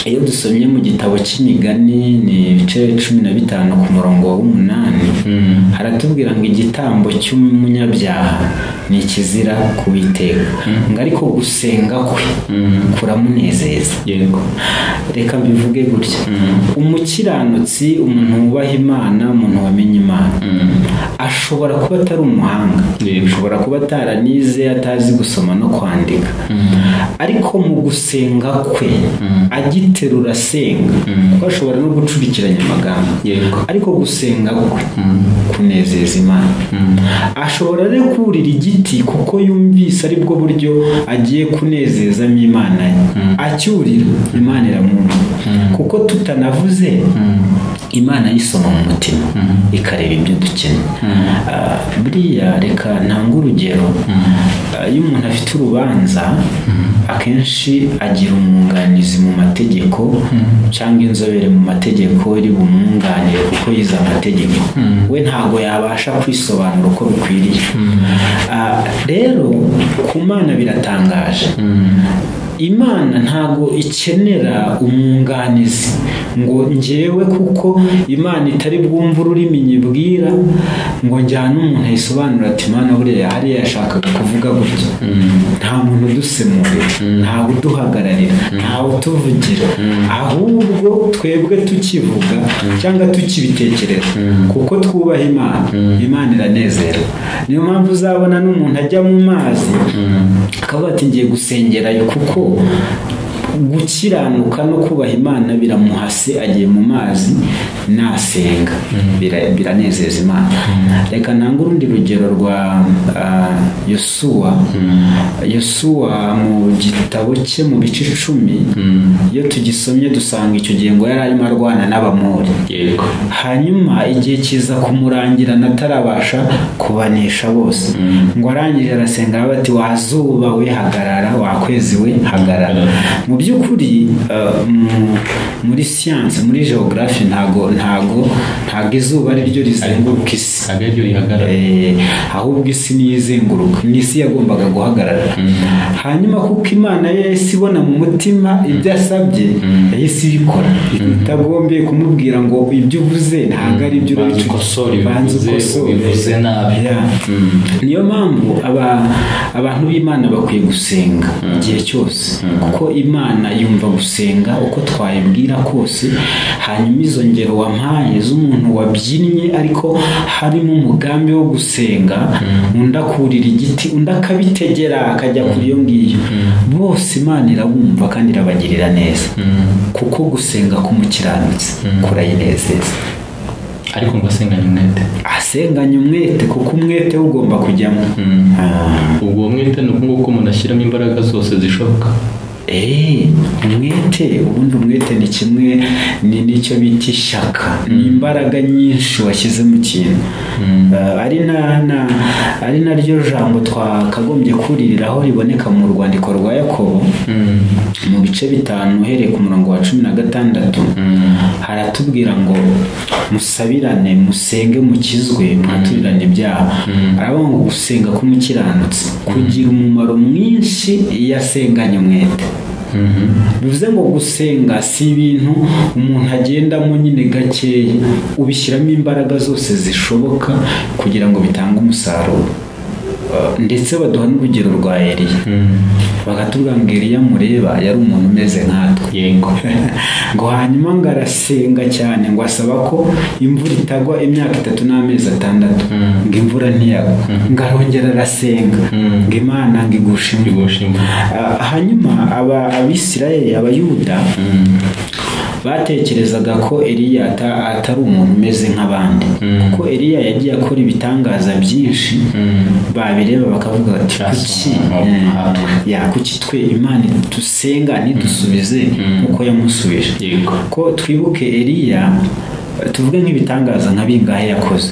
iyo dusomye mu gitabo cy'imigani ni ibice 15 ku murongo wa 8 haratubwira ngo igitambo cy'umunyabyaha ni ikizira kuwiteka ngo ariko gusenga kwe kuramunezeza. Yego, reka mbivuge gutya, umukiranutsi, umuntu wubaha Imana, umuntu wamenye Imana, ashobora kuba atari umuhanga, ashobora kuba ataranize, atazi gusoma no kwandika, ariko mu gusenga kwe agiterura asenga, kuko ashobora no gucurikiranya amagambo, ariko gusenga kwe kunezeza Imana. Ashobora rero kurira igiti kuko yumvise ari bwo buryo agiye kunezezamo Imana ye, acyurira Imana iramwumva, kuko tutanavuze Imana yisoma mu mutima ikareba ibyo dukeneye. Buriya reka ntanga urugero, iyo umuntu afite urubanza akenshi agira umwunganizi mu mategeko cyangwa inzobere mu mategeko iri bumwunganire kuko yize amategeko, we ntago yabasha kwisobanura uko bikwiriye. Rero ku Mana biratangaje, Imana ntago ikenera umwunganizi ngo njyewe kuko Imana itari bwumva ururimi nyibwira ngo njyane umuntu ayisobanura ati Imana buriya hariya yashakaga kuvuga gutya. Nta muntu udusemurira, ntawe uduhagararira, ntawe utuvugira, ahubwo twebwe tukivuga cyangwa tukibitekereza kuko twubaha Imana, Imana iranezerwa. Niyo mpamvu uzabona n'umuntu ajya mu mazi akavuga ati ngiye gusengerayo, kuko gukiranuka no kubaha Imana biramuhase, agiye mu mazi nasenga biranezeza Imana. Reka ntange urundi rugero rwa Yosuwa mu gitabo cye mu bice 10, iyo tugisomye dusanga icyo gihe ngo yari arimo arwana n'Abamori. Hanyuma igihe kiza kumurangira natarabasha kubanesha bose, ngo arangije arasenga bati wazuba we hagarara, wakwezi we hagarara. Mu by'ukuri muri siyanse, muri geography ntago izuba ari ryo rizenguruka isi, ahubwo isi niyo izenguruka, n'isi yagombaga guhagarara. Hanyuma kuko Imana yahise ibona mu mutima ibyo asabye, yahise ibikora, itagombye kumubwira ngo ibyo uvuze ntabwo ari ibyo banze ukosore, uvuze nabi. Niyo mpamvu abantu b'Imana bakwiye gusenga igihe cyose, kuko Imana yumva gusenga uko twayibwira kose. Hanyuma izo ngero wampaye z'umuntu wabyinnye ariko harimo umugambi wo gusenga, undi akurira igiti, undi akabitegera akajya kuri iyo ngiyo, bose Imana irabumva kandi irabagirira neza, kuko gusenga k'umukiranutsi kurayinezeza. Ariko ngo asenganye umwete, kuko umwete ugomba kujyamo. Ubwo umwete ni uko umuntu ashyiramo imbaraga zose zishoboka. Umwete ni kimwe n'icyo bita ishyaka, ni imbaraga nyinshi washyize mu kintu. Ari naryo jambo twakagombye kuririraho riboneka mu rwandiko rwa Yakobo mu bice 5 uhereye ku murongo wa 16, haratubwira ngo musabirane, musenge, mukizwe, mwaturirane ibyaha. Aravuga ngo gusenga k'umukiranutsi kugira umumaro mwinshi iyo asenganye umwete. Bivuze ngo gusenga si ibintu umuntu agendamo nyine gakeya, ubishyiramo imbaraga zose zishoboka kugira ngo bitange umusaruro. Ndetse baduha n'urugero rwa Eliya, bakatubwira ngo Eliya mureba yari umuntu umeze nkatwe, ngo hanyuma ngo arasenga cyane, ngo asaba ko imvura itagwa imyaka 3 n'amezi 6, ngo imvura ntiyagwa, ngo arongera arasenga, ngo Imana ngo igushe imvura. Hanyuma Abisirayeli, Abayuda batekerezaga ko Eliya atari umuntu umeze nk'abandi, kuko Eliya yagiye akora ibitangaza byinshi, babireba bakavuga bati kuki twe Imana dusenga ntidusubize nk'uko yamusubije. Ko twibuke Eliya tuvuge nk'ibitangaza nka bingahe yakoze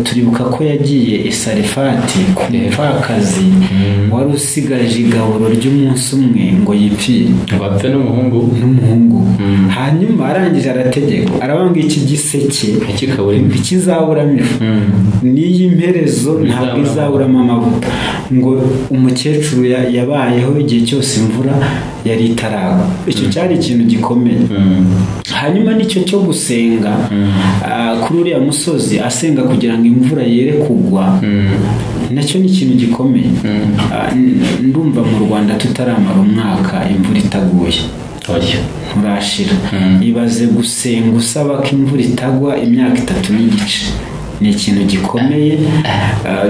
turibuka ko yagiye Sarefati ku mupfakazi wari usigaje igaburo ry'umunsi umwe ngo yipfire bapfe n'umuhungu hanyuma arangije arategeka arabanga iki giseke kizaburamo ifu n'iyi mperezo ntabwo izaburamo amavuta ngo umukecuru yabayeho igihe cyose imvura yari itaragwa. Icyo cyari ikintu gikomeye. Hanyuma nicyo cyo gusenga kuri uriya musozi asenga kugira ngo imvura yere kugwa, nacyo ni ikintu gikomeye. Ndumva mu Rwanda tutaramara umwaka imvura itaguye, nturashira. Ibaze gusenga usaba ko imvura itagwa imyaka 3 n'igice, ni ikintu gikomeye.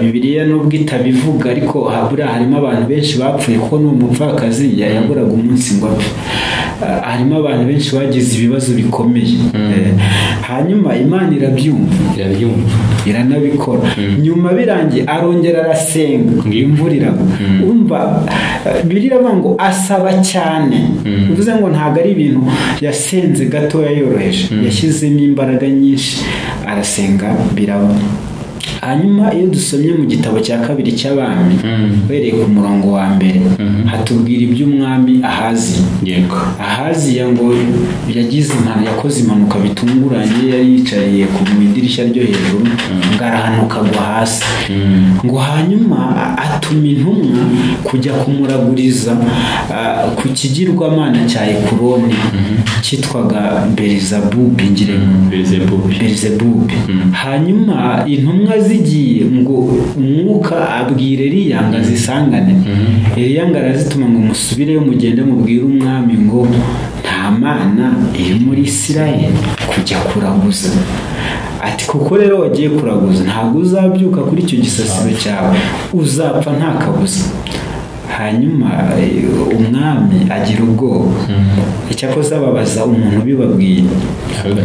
Bibiliya nubwo itabivuga ariko habura harimo abantu benshi bapfuye kuko n'umupfakazi yaburaga umunsi ngo apfe. Harimo abantu benshi bagize ibibazo bikomeye. Hanyuma Imana irabyumva iranabikora. Nyuma birangiye arongera arasenga ngo imvura iragwa. Umva biriravuga ngo asaba cyane, uvuze ngo ntago ari ibintu yasenze gato yoroheje, yashyizemo imbaraga nyinshi arasenga biraba. Hanyuma iyo dusomye mu gitabo cya 2 cy'Abami bereye ku murongo wa 1 hatubwira iby'umwami Ahazi. Yego, Ahazi ngo yakoze impanuka bitunguranye, yari yicariye ku idirishya ryo hejuru ngarahanuka gwa hasi. Ngo hanyuma atuma intumwa kujya kumuraguriza ku kigirwamana cya Ekuroni cyitwaga Berizebubi. Hanyuma intumwa zigiye ngo umwuka abwire Eliya ngo azisangane. Eliya ngo arazituma ngo musubireyo mugende mubwire umwami ngo nta mana iri muri Isirayeli kujya kuraguza. Ati kuko rero wagiye kuraguza ntabwo uzabyuka kuri icyo gisasiro cyawe, uzapfa nta kabuza. Hanyuma umwami agira ubwoba. Icyakoze ababaza umuntu bibabwiye,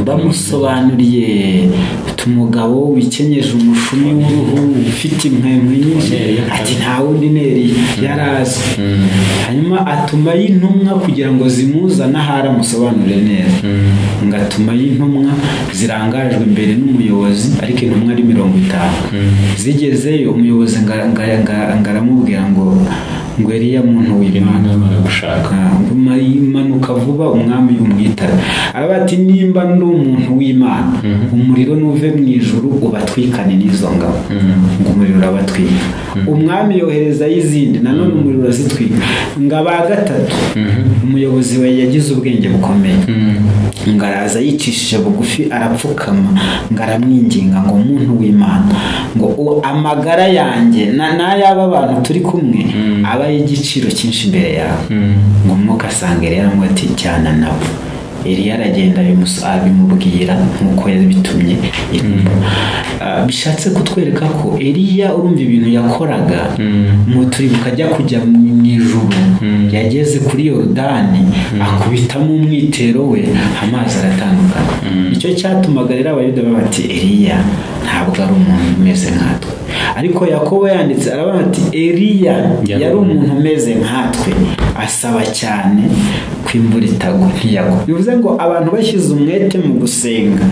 bamusobanuriye umugabo wikenyeje umushumi w'uruhu ufite impwemwe nyinshi, ati nta wundi Neri yarazi. Hanyuma atuma y'intumwa kugira ngo zimuzane ahari amusobanurire neza. Ngatuma y'intumwa zirangajwe imbere n'umuyobozi, ariko intumwa ari 50. Zigezeyo umuyobozi ngaramubwira ngo Eliya muntu w'Imana baragushaka, imanuka vuba umwami yumwitara. Arabati nimba ndi umuntu w'Imana, umuriro nuve mu ijuru ubatwikane n'izo ngabo. Ngo umuriro urabatwika. Umwami yohereza y'izindi, nanone umuriro urazitwika. Ngaba 3 umuyobozi we yagize ubwenge bukomeye. Ngaraza yicishije bugufi arapfukama, ngaramwinginga ngo umuntu w'Imana, ngo amagara yanjye n'ayaba abantu turi kumwe aba y'igiciro cyinshi imbere yawe. Ngo umwuka asanga Eliya ngo ati cyana nawe. Eliya aragenda bimubwira nk'uko yabitumye. Bishatse kutwereka ko Eliya urumva ibintu yakoraga turibuka ajya kujya mu ijuru, yageze kuri Yorodani akubitamo umwitero we, amazi aratandukana. Icyo cyatumaga rero abayuda bati Eliya ntabwo ari umuntu umeze nkatwe. Ariko Yakobo yanditse aravuga ati Eliya yari umuntu umeze nkatwe, asaba cyane kwimvura itagwa ntiyagwa. Bivuze ngo abantu bashyize umwete mu gusenga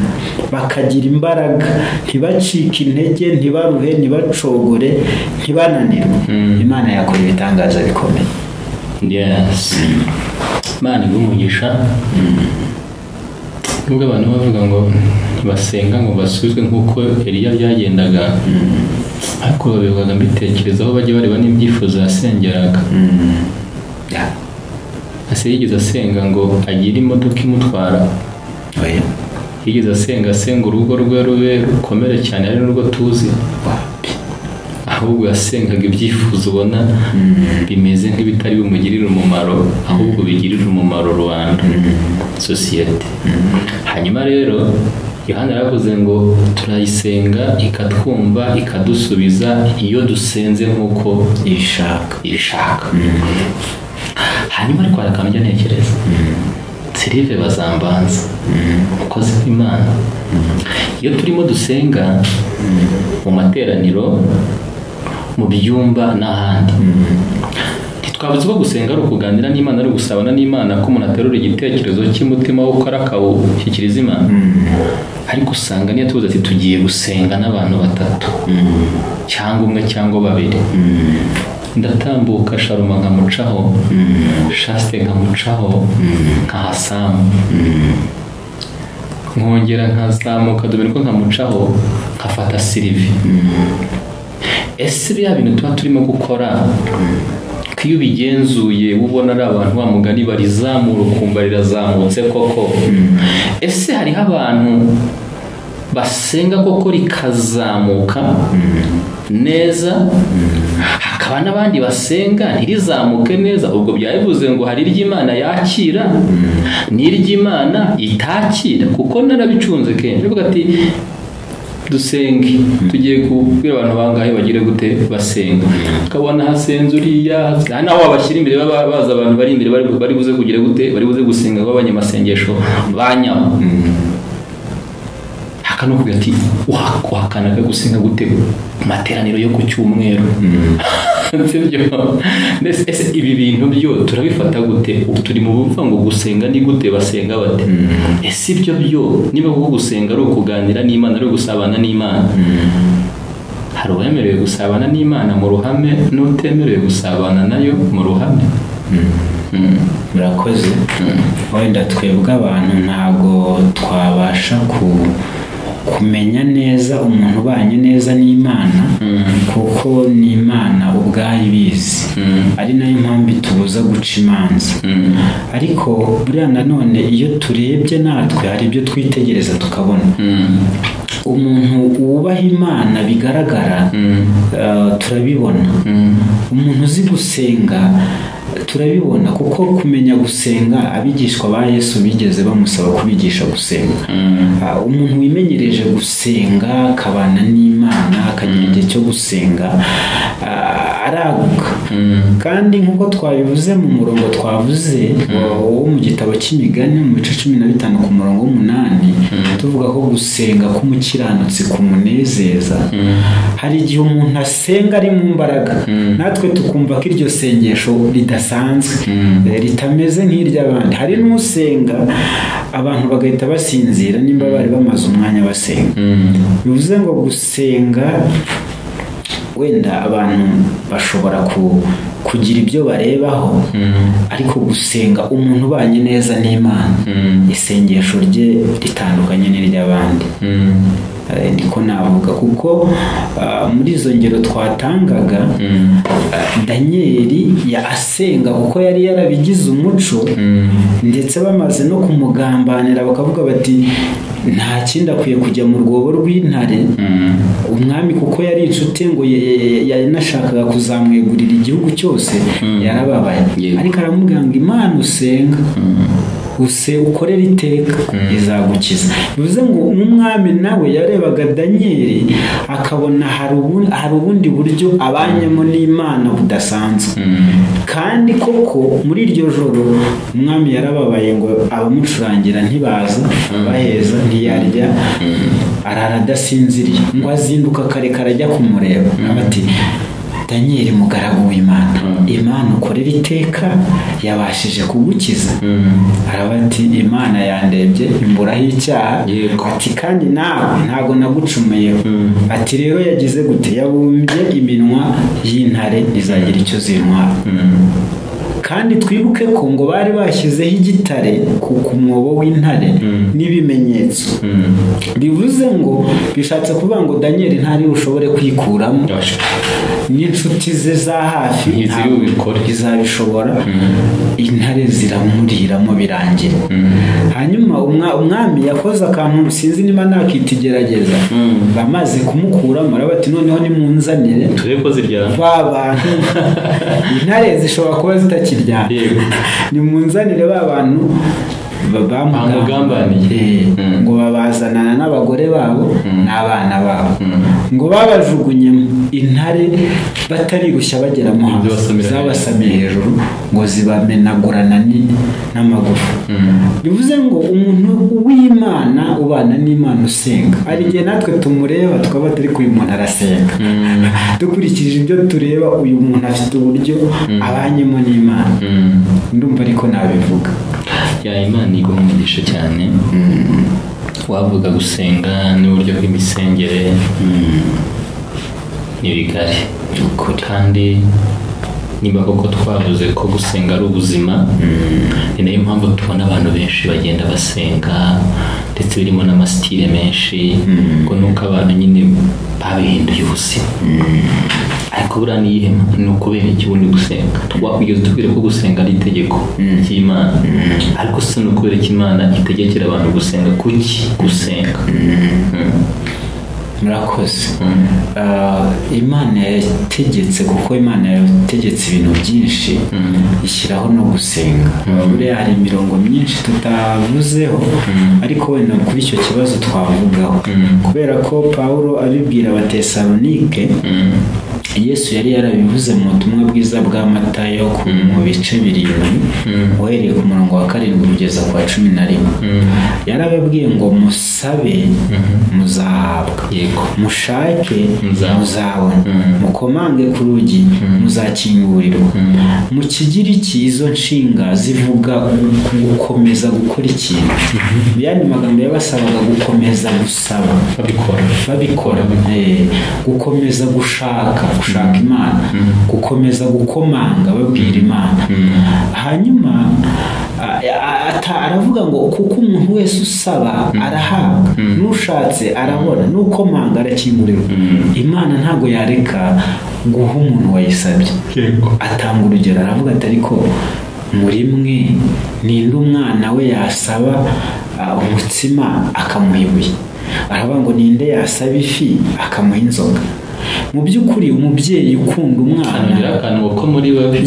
bakagira imbaraga, ntibacike intege, ntibaruhe, ntibacogore, ntibananirwe, Imana yakora ibitangaza bikomeye. Yes, Imana igumugisha. Nubwo abantu bavuga ngo basenga ngo basubizwe nk'uko Eliya byagendaga, ariko babivugaga mbitekerezaho bajye bareba n'ibyifuzo yasengeraga. Yigeze asenga ngo agire imodoka imutwara. Yigeze asenga urugo rwe rube rukomere cyane ari n'urwo tuzi. Ahubwo yasengaga ibyifuzo ubona bimeze nk'ibitari bimugirira umumaro, ahubwo bigirira umumaro rubanda, sosiyete. Hanyuma rero Yohana yaravuze ngo turayisenga ikatwumva ikadusubiza iyo dusenze nk'uko ibishaka. Hanyuma ariko hari akantu njya ntekereza, Sirive bazambanza umukozi w'Imana, iyo turimo dusenga mu materaniro, mu byumba n'ahandi, twavuze ko gusenga ari ukuganira n'Imana, ari gusabana n'Imana, ko umuntu aterura igitekerezo cy'umutima wo gukora akawushyikiriza Imana. Ariko usanga niyo tuvuze ati tugiye gusenga n'abantu batatu cyangwa umwe cyangwa babiri, ndatambuka Sharuma nkamucaho, Shaste nkamucaho, nkahasamu, nkongera nkazamuka Dominiko nkamucaho, nkafata Sylvie. Ese bya bintu tuba turimo gukora iyo ubigenzuye ubona ari abantu wa mugani barizamura ukumva rirazamutse koko, ese hariho abantu basenga koko rikazamuka neza, hakaba n'abandi basenga ntirizamuke neza? Ubwo byabivuze ngo hari iry'Imana yakira n'iry'Imana itakira, kuko narabicunze kenshi uvuga ati dusenge, tugiye kubwira abantu bangahe bagire gute basenga, ukabona hasenze uriya naho wabashyira imbere baza abantu bari imbere bari buze kugira gute, bari buze gusenga b'abanyamasengesho banyama, hakano kugira ati uhakanaga gusenga gute materaniro yo ku cyumweru. Ese ibi bintu byo turabifata gute? Turi mu buvuga ngo gusenga ni gute, basenga bate? Ese ibyo byo niba kuko gusenga ari ukuganira n'Imana, ari gusabana n'Imana, hari uwemerewe gusabana n'Imana mu ruhame n'utemerewe gusabana nayo mu ruhame? Murakoze. Wenda twebwe abantu ntabwo twabasha kumenya neza umuntu ubanye neza n'Imana, kuko n'Imana ubwayo ibizi, ari nayo mpamvu tubuza guca imanza. Ariko buriya nanone iyo turebye natwe hari ibyo twitegereza tukabona umuntu wubaha Imana bigaragara, turabibona. Umuntu uzi gusenga turabibona, kuko kumenya gusenga abigishwa ba Yesu bigeze bamusaba kubigisha gusenga. Umuntu wimenyereje gusenga akabana n'Imana akagira igihe cyo gusenga araguka. Kandi nk'uko twabivuze mu murongo twavuze wo mu gitabo cy'Imigani mu bice 15 ku murongo w'8, tuvuga ko gusenga k'umukiranutsi kumunezeza. Hari igihe umuntu asenga ari mu mbaraga, natwe tukumva ko iryo sengesho ridasanzwe, ritameze nk'iry'abandi. Hari n'usenga abantu bagahita basinzira nimba bari bamaze umwanya basenga. Bivuze ngo gusenga wenda abantu bashobora kugira ibyo barebaho, ariko gusenga umuntu ubanye neza n'Imana, isengesho rye ritandukanye n'iry'abandi. Ndiko navuga kuko muri izo ngero twatangaga, Danieli asenga kuko yari yarabigize umuco, ndetse bamaze no kumugambanira bakavuga bati nta kindi akwiye kujya mu rwobo rw'intare. Umwami kuko yari inshuti ngo yanashakaga kuzamwegurira igihugu cyose, yarababaye. Ariko aramubwira ngo Imana usenga ukorera iteka izagukiza. Bivuze ngo n'umwami nawe yarebaga Danieli akabona hari ubundi buryo abanyemo n'Imana budasanzwe. Kandi koko muri iryo joro umwami yarababaye ngo abamucurangira ntibaza, baheza ntiyarya, arara adasinziriye, ngo azinduka kare arajya kumureba. Ati Danieli mugaragu w'Imana, Imana ukorera iteka yabashije kugukiza. Arabati Imana yandebye imburaho icyaha, ati kandi nawe ntago nagucumuyeho. Ati rero yagize gute? Yabumbye iminwa y'intare izagira icyo zintwara. Kandi twibuke ko ngo bari bashyizeho igitare ku mwobo w'intare n'ibimenyetso. Bivuze ngo bishatse kuvuga ngo Danieli ntari bushobore kwikuramo, n'inshuti ze za hafi izabishobora. Intare ziramuriramo birangira. Hanyuma umwami yakoze akantu sinzi niba nakitigerageza, bamaze kumukuramo arabati noneho nimunzanire tureko ziryana babantu. Intare zishobora kuba zitakiryana, nimunzanire babantu bamugambaniye ngo babazanana n'abagore babo n'abana babo ngo babajugunye intare batarirushya bageramo hasi zabasamiye hejuru ngo zibamenagurana n'amagufa bivuze ngo umuntu w'Imana ubana n'Imana usenga ari igihe natwe tumureba twaba turi kuyu muntu arasenga dukurikije ibyo tureba uyu muntu afite uburyo abanyemo n'Imana ndumva ariko nabivuga ya Imana igumugisha cyane wavuga gusenga n'uburyo bw'imisengere ni bigari kandi niba koko twavuze ko gusenga ari ubuzima ni nayo mpamvu tubona abantu benshi bagenda basenga ndetse birimo n'amasitire menshi ngo nuko abantu nyine babihinduye ubuzima ariko buriya niyihema ni ukubera ikibundi gusenga twakugeza tubwire ko gusenga ari itegeko ry'Imana ariko se ni ukubera ko Imana itegekera abantu gusenga kuki gusenga murakoze Imana yategetse kuko Imana yategetse ibintu byinshi ishyiraho no gusenga buriya hari imirongo myinshi tutavuzeho ariko wenda kuri icyo kibazo twavugaho kubera ko Pawulo abibwira Abatesalonike Yesu yari yarabivuze mu butumwa bwiza bwa Matayo mu bice 7 uhereye ku murongo wa 7 kugeza ku wa 11 yarababwiye ngo musabe muzahabwa mushake muzabona mukomange ku rugi muzakingurirwa mu kigiriki izo nshinga zivuga gukomeza gukora ikintu yani magambo yabasabaga gukomeza gusaba babikora gukomeza gushaka Imana gukomeza gukomanga babwira Imana hanyuma aravuga ngo kuko umuntu wese usaba arahabwa n'ushatse arabona n'ukomanga arakingurirwa Imana ntago yareka guha umuntu wayisabye atanga urugero aravuga ati ariko muri mwe ninde umwana we yasaba umutsima akamuha ibuye aravuga ngo ninde yasaba ifi akamuha inzoga mu by'ukuri umubyeyi ukunda umwana akantu ko muri babe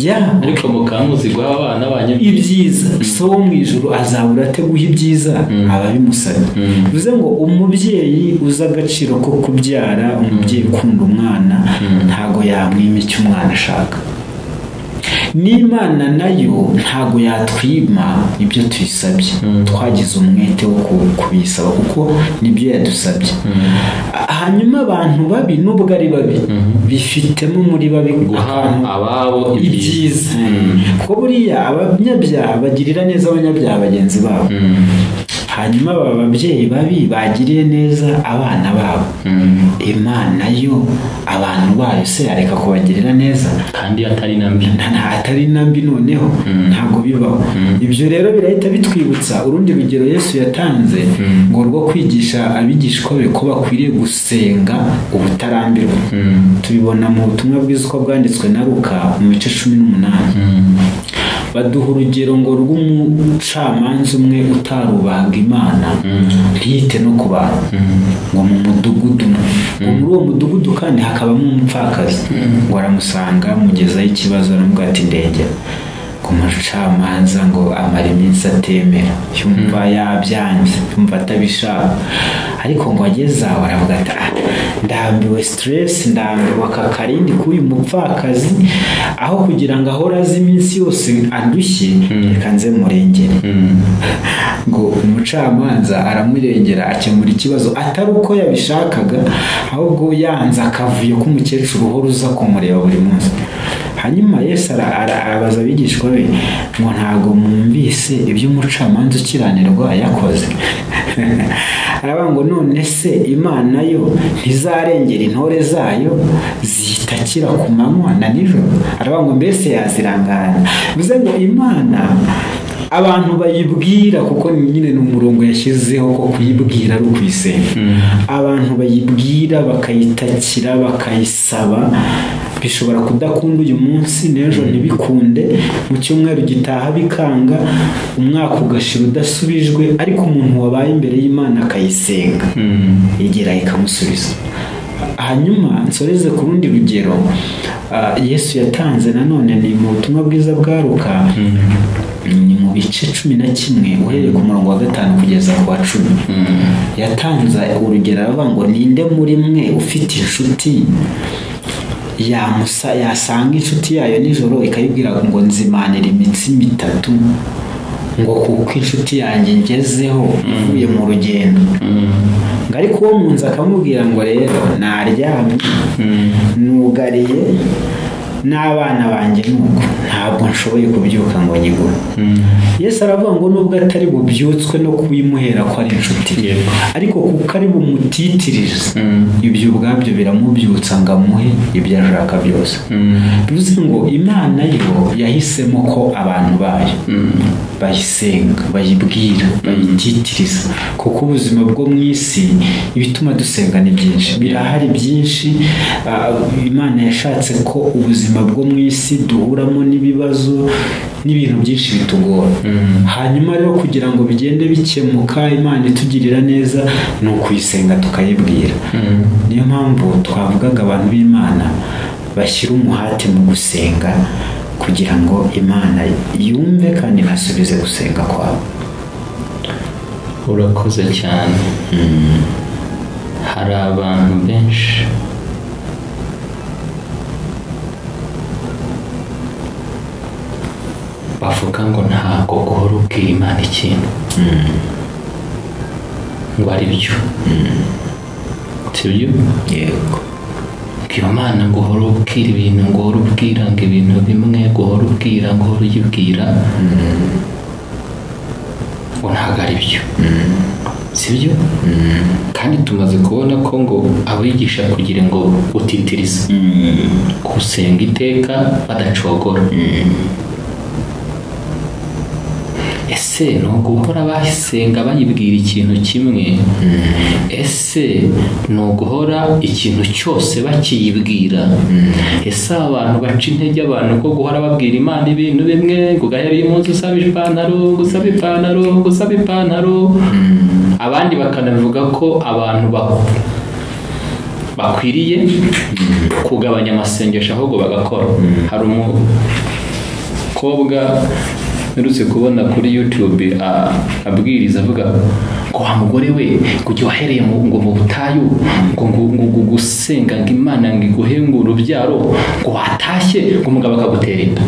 ariko mukamuzigwa abana banyu ibyiza so wo mu ijuru azabura ate guha ibyiza ababimusabye bivuze ngo umubyeyi uza agaciro ko kubyara umubyeyi ukunda umwana ntago yamwima icyo umwana ashaka n'Imana nayo ntago yatwima ibyo tuyisabye twagize umwete wo kubisaba kuko nibyo yadusabye hanyuma abantu babi nubwo ari babi bifitemo muri babi ababo ibyiza kuko buriya abanyabyaha bagirira neza abanyabyaha bagenzi babo hanyuma aba babyeyi babi bagiriye neza abana babo Imana yo abantu bayo se yareka kubagirira neza kandi atari nambi noneho ntago bibaho ibyo rero birahita bitwibutsa urundi rugero Yesu yatanze ngo rwo kwigisha abigishwa be ko bakwiriye gusenga ubutarambirwa tubibona mu butumwa bwiza uko bwanditswe na Ngaruka mu bice 18 baduha urugero ngo rw'umucamanza umwe utarubaga Imana ntiyite no ku bantu ngo mu mudugudu ngo muri uwo mudugudu kandi hakabamo umupfakazi ngo aramusanga mugezaho ikibazo aramubwira ati ndengera ku mucamanza ngo amara iminsi atemera yumva yabyanze yumva atabishaka ariko ngo ageze aho aravuga ati ndambiwe stress ndambiwe akakarindi k'uyu mupfakazi aho kugira ngo ahora azi iminsi yose andushye reka nze murengere ngo umucamanza aramurengera akemura ikibazo atari uko yabishakaga ahubwo yanze akavuyo k'umukecuru uhora uza kumureba buri munsi hanyuma Yesu arabaza abigishwa be ngo ntago mwumvise ibyo umucamanza ukiranirwa yakoze aravuga ngo none se Imana yo ntizarengera intore zayo zitakira ku manywa na nijoro aravuga ngo mbese yazirangana bivuze ngo Imana abantu bayibwira kuko nyine n'umurongo yashyizeho ko kuyibwira ari ukwisenga abantu bayibwira bakayitakira bakayisaba bishobora kudakunda uyu munsi n'ejo ntibikunde mu cyumweru gitaha bikanga umwaka ugashira udasubijwe ariko umuntu wabaye imbere y'Imana akayisenga igera ikamusubiza hanyuma nsoreze ku rundi rugero Yesu yatanze nanone ni mu butumwa bwiza bwaruka ni mu bice 11 uhereye ku murongo wa 5 kugeza ku wa 10 yatanze urugero aravuga ngo ninde muri mwe ufite inshuti yasanga inshuti yayo nijoro ikayibwira ngo nzimanira imitsi mitatu ngo kuko inshuti yanjye ngezeho uvuye mu rugendo ngo ariko uwo munsi akamubwira ngo rero naryamye nugariye n'abana banjye nuko ntabwo nshoboye kubyuka ngo nyigure Yesu aravuga ngo nubwo atari bubyutswe no kubimuhera ko ari inshuti ariko kuko ari bumutitiririza ibyo ubwabyo biramubyutsa ngo amuhe ibyo ashaka byose bivuze ngo Imana yo yahisemo ko abantu bayo bayisenga bayibwira bayititiriza kuko ubuzima bwo mu isi ibituma dusenga ni byinshi birahari byinshi Imana yashatse ko ubuzima bwo mu isi duhuramo n'ibibazo n'ibintu byinshi bitugora hanyuma rero kugira ngo bigende bikemuka Imana itugirira neza ni ukuyisenga tukayibwira niyo mpamvu twavugaga abantu b'Imana bashyira umuhate mu gusenga kugira ngo Imana yumve kandi nasubize gusenga kwabo. Urakoze cyane. Hari abantu benshi bavuga ngo ntabwo guhora ubwira Imana ikintu ngo ari byo sibyo? Yego. Bwira Imana ngo uhora ubwira ibintu, ngo uhora ubwira ngo ibintu bimwe, ngo uhora ubwira ngo uhora uyibwira ngo ntabwo ari byo sibyo? Kandi tumaze kubona ko ngo abigisha kugira ngo utitirize gusenga iteka badacogora. Ese ni uguhora basenga bayibwira ikintu kimwe? Ese ni uguhora ikintu cyose bakiyibwira? Ese abantu baca intege abantu ko guhora babwira Imana ibintu bimwe, ngo gahera uyu munsi usaba ipantaro, gusaba ipantaro, gusaba ipantaro, abandi bakanavuga ko abantu bakwiriye kugabanya amasengesho ahubwo bagakora. Hari umukobwa nirutse kubona kuri YouTube abwiriza avuga ngo wa mugore we kujya wahereye ngo mu butayu ngo gusenga ngo Imana ngo iguhe ngo urubyaro ngo watashye ngo umugabo akagutera inda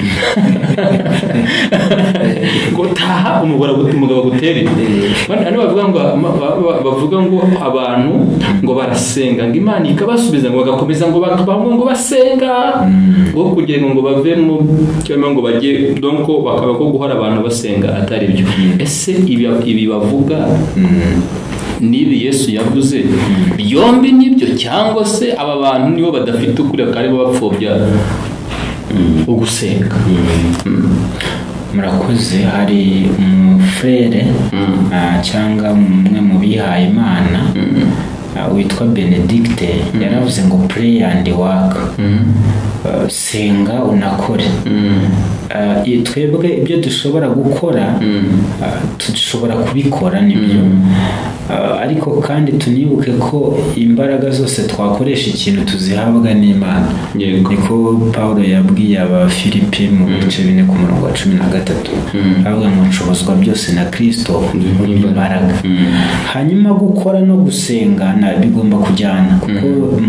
ngo taha umugabo agutera inda. Bano bavuga ngo abantu ngo barasenga ngo Imana ikabasubiza ngo bagakomeza ngo ngo basenga ngo kugira ngo bave mu cyangwa ngo bajye donc bakaba ko guhora abantu basenga atari byo. Ese ibi bavuga nibi Yesu yavuze byombi nibyo, cyangwa se aba bantu nibo badafite ukuri kandi bapfobya ugusenga? Murakoze. Hari umufrere cyangwa umwe mu bihaye Imana witwa Benedicte yaravuze ngo pray and work, senga unakore. Twebwe ibyo dushobora gukora dushobora kubikora nibyo, ariko kandi tunibuke ko imbaraga zose twakoresha ikintu tuzihabwa n'Imana. Niko Paulo yabwiye Abafilipi mu bice 4 ku murongo wa 13 avuga ngo nshobozwa byose na Kristo imbaraga. Hanyuma gukora no gusenga bigomba kujyana, kuko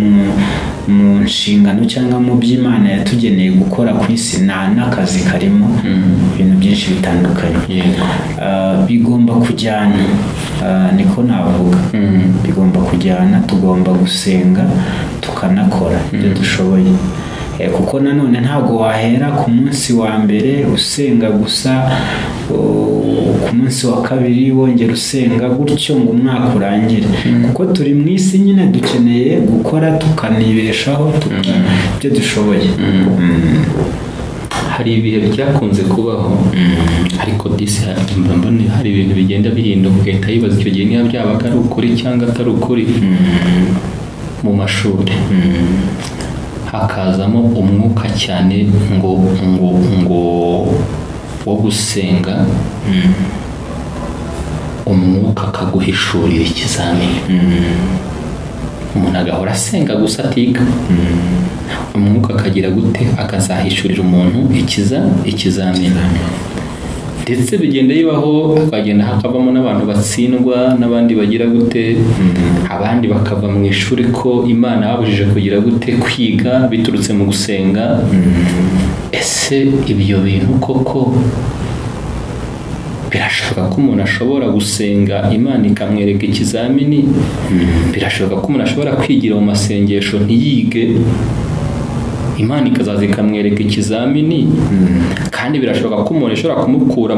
mu nshingano cyangwa mu by'Imana yatugeneye gukora ku isi n'akazi karimo ibintu byinshi bitandukanye. Bigomba kujyana, niko navuga, bigomba kujyana. Tugomba gusenga tukanakora ibyo dushoboye, kuko nanone ntabwo wahera ku munsi wa mbere usenga gusa, ku munsi wa kabiri wongera usenga gutyo ngo umwaka urangire, kuko turi mu isi nyine dukeneye gukora tukanibeshaho ibyo dushoboye. Hari ibihe byakunze kubaho, ariko hari ibintu bigenda bihinduka ugahita yibaza icyo gihe niba byabaga ari ukuri cyangwa atari ukuri. Mu mashuri hakazamo umwuka cyane ngo wo gusenga, umwuka akaguhishurira ikizamini. umuntu agahora asenga gusa atiga. Umwuka akagira gute, akazahishurira umuntu ikizamini. Ndetse bigenda bibaho, akagenda hakavamo n'abantu batsindwa, n'abandi bagira gute, abandi bakava mu ishuri ko Imana yabujije kugira gute kwiga biturutse mu gusenga. Ese ibyo bintu koko birashoboka ko umuntu ashobora gusenga Imana ikamwereka ikizamini? Birashoboka ko umuntu ashobora kwigira mu masengesho ntiyige, Imana ikazaza ikamwereka ikizamini? Kandi birashoboka ko umuntu ashobora kumukura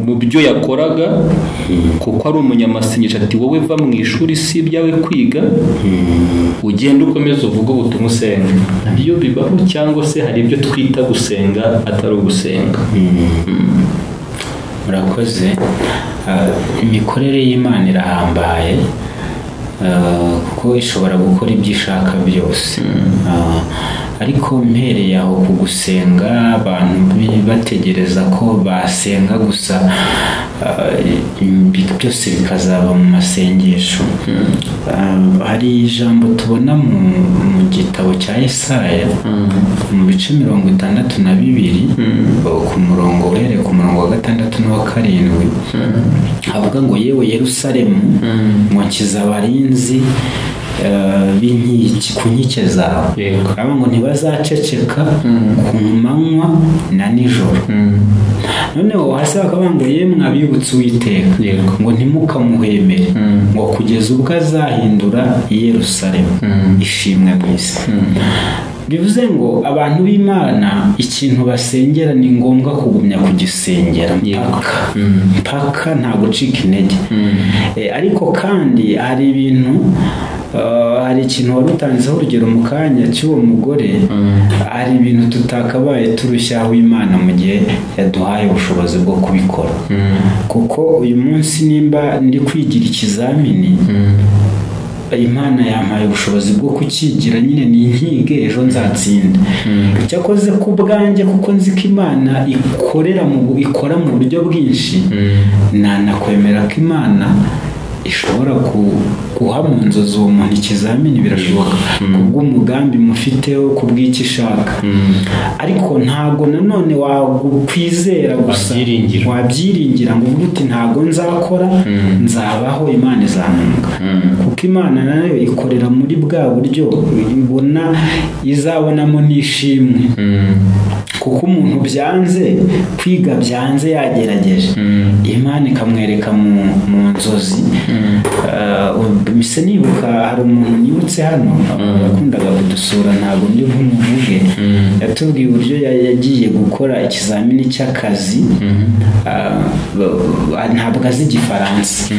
mu byo yakoraga kuko ari umunyamasengesho, ati wowe va mu ishuri si ibyawe kwiga, ugenda ukomeza uvuga ubutumwa usenga. Nabyo bibaho, cyangwa se hari ibyo twita gusenga atari ugusenga? Murakoze. Imikorere y'Imana irahambaye, kuko ishobora gukora ibyo ishaka byose. Ariko mpereye aho ku gusenga, abantu bategereza ko basenga gusa, byose bikazaba mu masengesho. Hari ijambo tubona mu gitabo cya Yesaya mu bice 62 ku murongo uhereye ku murongo wa 6 n'uwa 7, avuga ngo yewe Yerusalemu nkiza abarinzi b'inkike ku nkike zawe, aba ngo ntibazaceceka ku manywa na nijoro. Noneho hasi bakavuga ngo yemwe abibutse Uwiteka ngo ntimukamuhemere, ngo kugeza ubwo azahindura Yerusalemu ishimwe mu isi. Bivuze ngo abantu b'Imana ikintu basengera ni ngombwa kugumya kugisengera mpaka nta gucika intege. Ariko kandi hari ibintu, hari ikintu warutanzeho urugero mu kanya cy'uwo mugore, hari ibintu tutakabaye turushaho Imana mu gihe yaduhaye ubushobozi bwo kubikora. Kuko uyu munsi nimba ndi kwigira ikizamini, Imana yampaye ubushobozi bwo kukigira, nyine ni inkige, ejo nzatsinda. Cyakoze ku bwanjye, kuko nzi ko Imana ikora mu buryo bwinshi, nakwemera ko Imana ishobora guha mu nzozi uwo muntu ikizamini. Birashoboka kubw'umugambi mufiteho, kubw'icyo ishaka. Ariko ntabwo nanone wakwizera gusa, wabyiringira ngo uvuge uti ntabwo nzakora, nzabaho, Imana izantunga. Kuko Imana nayo ikorera muri bwa buryo ibona izabonamo n'ishimwe. Kuko umuntu byanze kwiga, byanze yagerageje, Imana ikamwereka mu nzozi. Mise nibuka hari umuntu nibutse hano yakundaga kudusura, ntabwo ndi nk'umuvuge, yatubwiye uburyo yagiye gukora ikizamini cy'akazi. Ntabwo azi Igifaransa,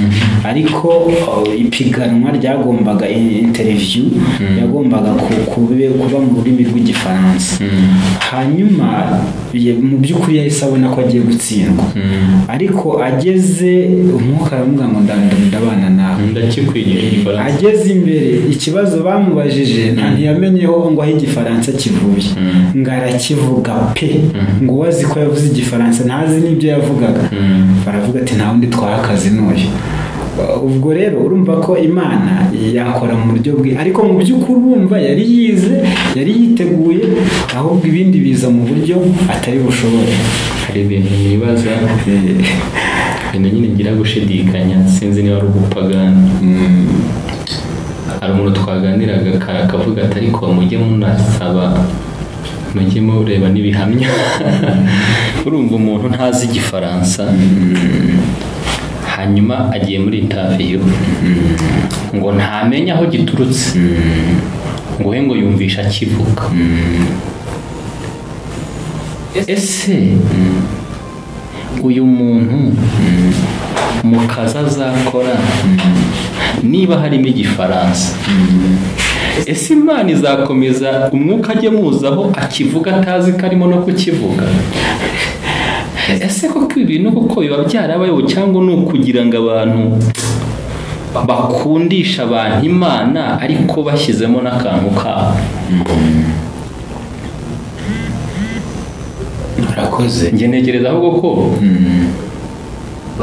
ariko ipiganwa ryagombaga, interview yagombaga kuba mu rurimi rw'Igifaransa. Hanyuma mu by'ukuri yahise abona ko agiye gutsindwa, ariko ageze umwuka aravuga ngo ndabana nawe, ndakikwigisha Igifaransa. Ageze imbere ikibazo bamubajije ntiyamenyeho ngo aho Igifaransa kivuye, ngo arakivuga pe, ngo wazi ko yavuze Igifaransa ntazi n'ibyo yavugaga. Baravuga ati nta wundi twaha akazi n'uyu. Ubwo rero urumva ko Imana yakora mu buryo bwe, ariko mu by'ukuri urumva yari yize, yari yiteguye, ahubwo ibindi biza mu buryo atari bushobore. Hari ibintu nibaza, ibintu nyine ngira gushidikanya, sinzi niba ari ubupagani. Hari umuntu twaganiraga akavuga ati ariko mujye munasaba, mujye mureba n'ibihamya. Urumva umuntu ntazi Igifaransa, hanyuma agiye muri interview, ngo ntamenye aho giturutse, ngo we ngo yumvisha akivuga. Ese uyu muntu mu kazi azakora, niba harimo Igifaransa, ese Imana izakomeza umwuka ajye muzaho akivuga atazi ko arimo no kukivuga? Ese koko ibintu koko biba byarabayeho, cyangwa ni ukugira ngo abantu bakundisha abantu Imana ariko bashyizemo n'akantu kabo? Murakoze. Njye ntekereza ahubwo ko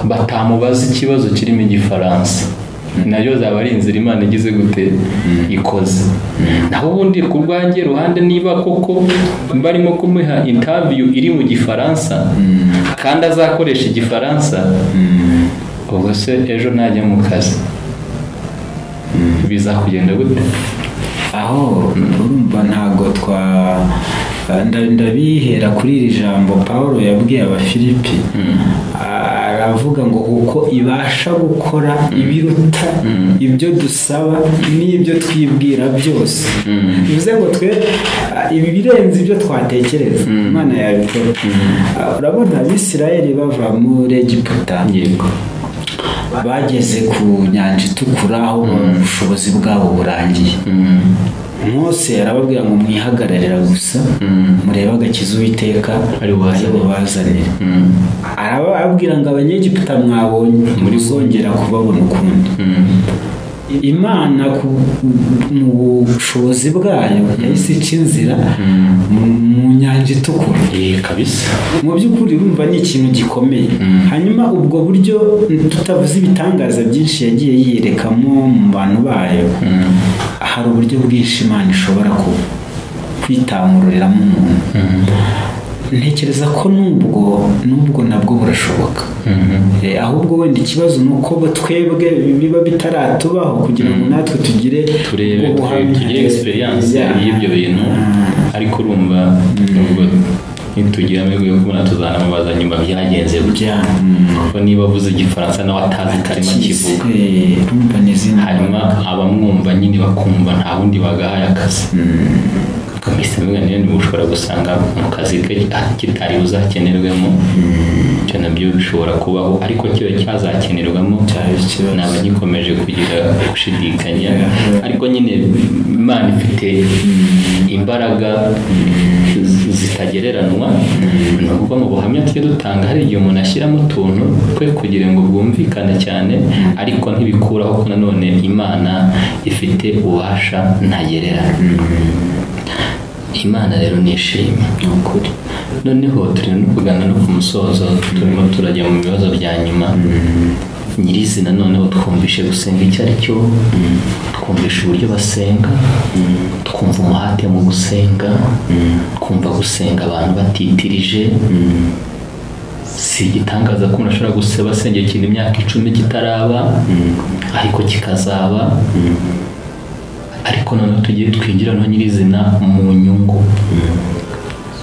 batamubaza ikibazo kirimo Igifaransa, nayo zaba ari inzira Imana igize gute ikoze. naho ubundi ku rwanjye ruhande niba koko barimo kumuha interview iri mu Gifaransa kandi azakoresha Igifaransa, ubwo se ejo najya mu kazi bizakugenda gute? aho urumva ntago ndabihera kuri iri jambo Pawulo yabwiye Abafilipi, aravuga ngo uko ibasha gukora ibiruta ibyo dusaba n'ibyo twibwira byose. bivuze ngo twe ibi birenze ibyo twatekereza Imana yabikora. urabona Abisirayeli bava muri Egiputa, bageze ku nyanja itukura aho ubushobozi bwabo burangiye. Mose arababwira ngo mwihagararira gusa murebe agakiza Uwiteka ari bubazanire. arababwira ngo Abanyegiputa mwabonye muzongera kubabona ukundi. Imana mu bushobozi bwayo yahise ica inzira mu nyanja itukura kabisa. mu by'ukuri urumva ni ikintu gikomeye. hanyuma ubwo buryo tutavuze ibitangaza byinshi yagiye yiyerekamo mu bantu bayo, hari uburyo bwinshi Imana ishobora kwitamururiramo umuntu. ntekereza ko nubwo nabwo burashoboka. ahubwo wenda ikibazo ni uko twebwe biba bitaratubaho kugira ngo natwe tugire experience y'ibyo bintu. ariko urumva nubwo nitugira amahirwe yo kubona tuzanamubaza nyuma byagenze gutya, kuko niba avuze Igifaransa nawe atazi karimo kivuga, hanyuma abamwumva nyine bakumva nta wundi bagahaye akazi. Kamisa mwana niyo ushobora gusanga mu kazi ke kitari uzakenerwemo, cyo nabyo bishobora kubaho, ariko cyo cyazakenerwamo n'abagikomeje kugira gushidikanya. ariko nyine Imana ifite imbaraga zitagereranwa. nubwo mu buhamya tujye dutanga hari igihe umuntu ashyiramo utuntu twe kugira ngo bwumvikane cyane, ariko ntibikuraho ko nanone Imana ifite ububasha ntagererana. Imana rero nishimye n'ukuri. noneho turi no kugana no ku musozo, turimo turajya mu bibazo bya nyuma nyirizina. noneho twumvishe gusenga icyo ari cyo, twumvishe uburyo basenga, twumva umuhate mu gusenga, twumva gusenga abantu batitirije. si igitangaza ko umuntu ashobora guseba asengera ikintu imyaka 10 kitaraba, ariko kikazaba. ariko noneho tugiye twinjira no nyirizina mu nyungu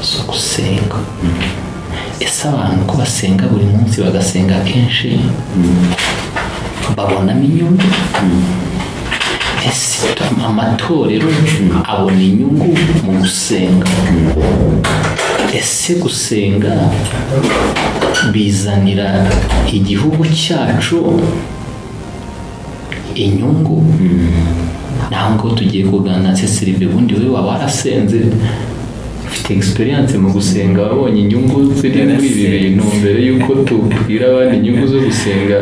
zo gusenga. ese abantu ko basenga buri munsi bagasenga kenshi babonamo inyungu? ese amatorero abona inyungu mu gusenga? ese gusenga bizanira igihugu cyacu inyungu? ntabwo tugiye kuganira Cecile, ubundi we waba warasenze, ufite experience mu gusenga, wabonye inyungu ziri muri ibi bintu mbere yuko tubwira abandi inyungu zo gusenga?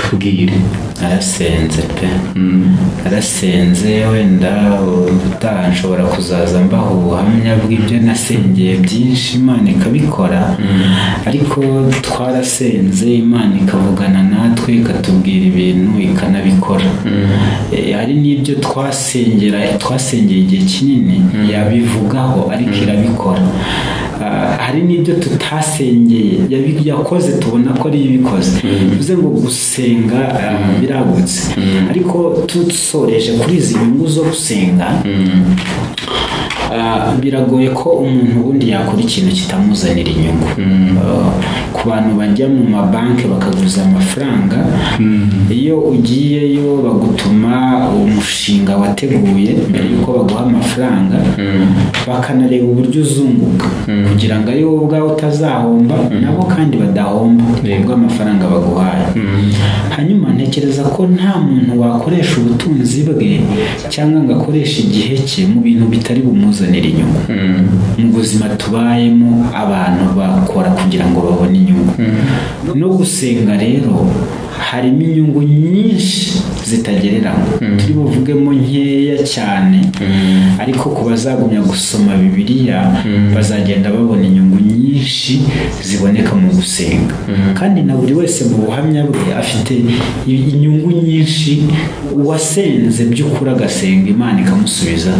tubwire. arasenze pe, arasenze. wenda ubutaha nshobora kuzaza mbaho ubuhamya bw'ibyo nasengeye byinshi Imana ikabikora. ariko twarasenze, Imana ikavugana natwe, ikatubwira ibintu, ikanabikora. hari n'ibyo twasengeye igihe kinini yabivugaho, ariko irabikora. hari n'ibyo tutasengeye yakoze, tubona ko ari ibikoze. bivuze ngo gusenga biragutse. ariko tusoreje kuri izi nyungu zo gusenga, biragoye ko umuntu ubundi yakora ikintu kitamuzanira inyungu. ku bantu bajya mu mabanki bakaguza amafaranga, iyo ugiyeyo bagutuma umushinga wateguye mbere yuko baguha amafaranga, bakanareba uburyo uzunguka kugira ngo ari wowe ubwawe utazahomba, nabo kandi badahomba ubwo amafaranga baguhaye. hanyuma ntekereza ko nta muntu wakoresha ubutunzi bwe cyangwa ngo akoreshe igihe cye mu bintu bitari bumuzanire inyungu. mu buzima tubayemo abantu bakora kugira ngo babone inyungu. no gusenga rero harimo inyungu nyinshi zitagereranywa, turi buvugemo nkeya cyane, ariko ku bazagumya gusoma Bibiliya bazagenda babona inyungu nyinshi ziboneka mu gusenga, kandi na buri wese mu buhamya bwe afite inyungu nyinshi. Uwasenze by'ukuri agasenga Imana ikamusubiza,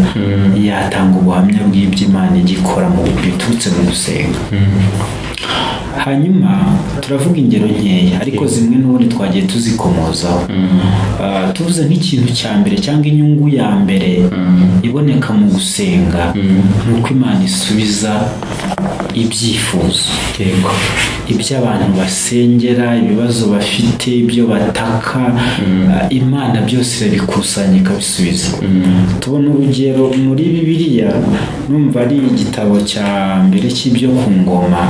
yatanga ubuhamya bw'ibyo Imana igikora mu biturutse mu gusenga. Hanyuma turavuga ingero nkeya ariko zimwe n'ubundi twagiye tuzikomozaho. Tuvuze nk'ikintu cya mbere cyangwa inyungu ya mbere iboneka mu gusenga ni uko Imana isubiza ibyifuzo, ibyo abantu basengera, ibibazo bafite, ibyo bataka, Imana byose irabikusanya ikabisubiza. Tubona urugero muri Bibiliya, numva ari igitabo cya mbere cy'ibyo ku Ngoma,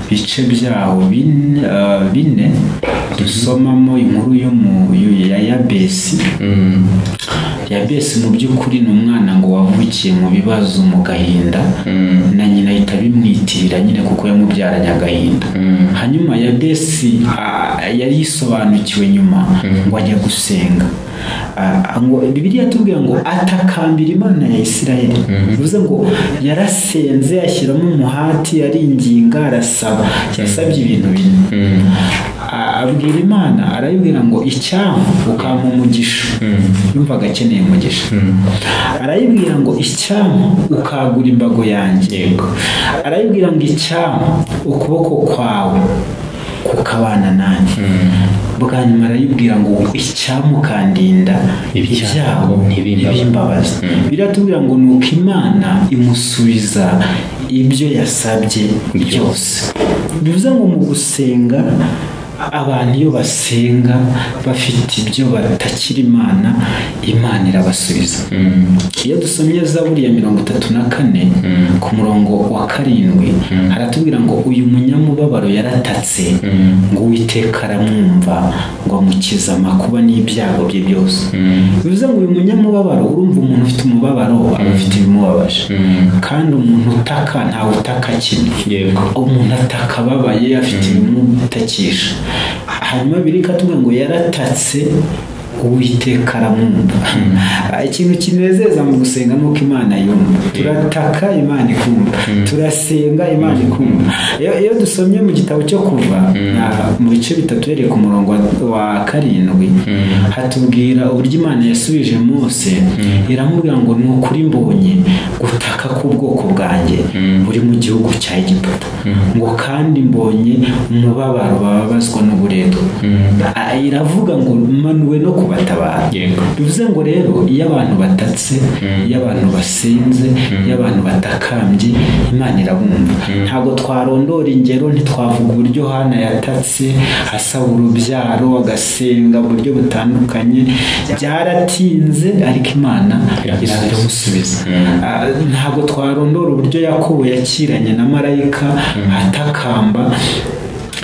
bice byaho bine dusomamo inkuru ya Yabesi. Yabesi mu by'ukuri ni umwana ngo wavukiye mu bibazo, mu gahinda, na nyina ahita bimwitirira nyine kuko yamubyaranye agahinda. Hanyuma Yabesi yari yisobanukiwe nyuma ngo ajya gusenga. Ngo Bibiliya tubwira ngo atakambira Imana ya Isirayeli, bivuze ngo yarasenze ashyiramo umuhati, aringinga, arasaba, yasabye ibintu bine. Abwira Imana, arayibwira ngo icyampa ukampa umugisha, yumvaga akeneye umugisha. Arayibwira ngo icyampa ukagura imbago yanjye, arayibwira ngo icyampa ukuboko kwawe kukabana nanjye. Bwa nyuma arayibwira ngo icyamukandinda ibyago ntibimbabaza. Biratubwira ngo nuko Imana imusubiza ibyo yasabye byose. Bivuze ngo mu gusenga, abantu iyo basenga bafite ibyo batakira Imana, Imana irabasubiza. Iyo dusomye Zaburi ya 34 ku murongo wa 7 haratubwira ngo uyu munyamubabaro yaratatse ngo Uwiteka aramwumva ngo amukiza amakuba n'ibyago bye byose. Bivuze ngo uyu munyamubabaro, urumva umuntu ufite umubabaro aba afite ibimubabaje, kandi umuntu utaka ntawe utaka kimwe. Umuntu ataka ababaye afite ibimutakisha. Hanyuma birikatubwira ngo yaratatse Uwiteka aramwumva. Ikintu kinezeza mu gusenga nuko Imana yumva. Turataka Imana ikumva, turasenga Imana ikumva. Iyo dusomye mu gitabo cyo Kuva mu bice 3 ku murongo wa 7 hatubwira uburyo Imana yasubije Mose, iramubwira ngo ni ukuri mbonye gutaka k'ubwoko bwanjye buri mu gihugu cya Egiputa, ngo kandi mbonye umubabaro bababazwa n'uburetwa. Iravuga ngo manuwe no kubatabara. Bivuze ngo rero iyo abantu batatse, iyo abantu basenze, iyo abantu batakambye, Imana irabumva. Ntabwo twarondora ingero, ntitwavuga uburyo Hana yatatse asaba urubyaro, agasenga mu buryo butandukanye, byaratinze ariko Imana iramusubiza. Ntabwo twarondora uburyo Yakobo yakiranye na marayika atakamba,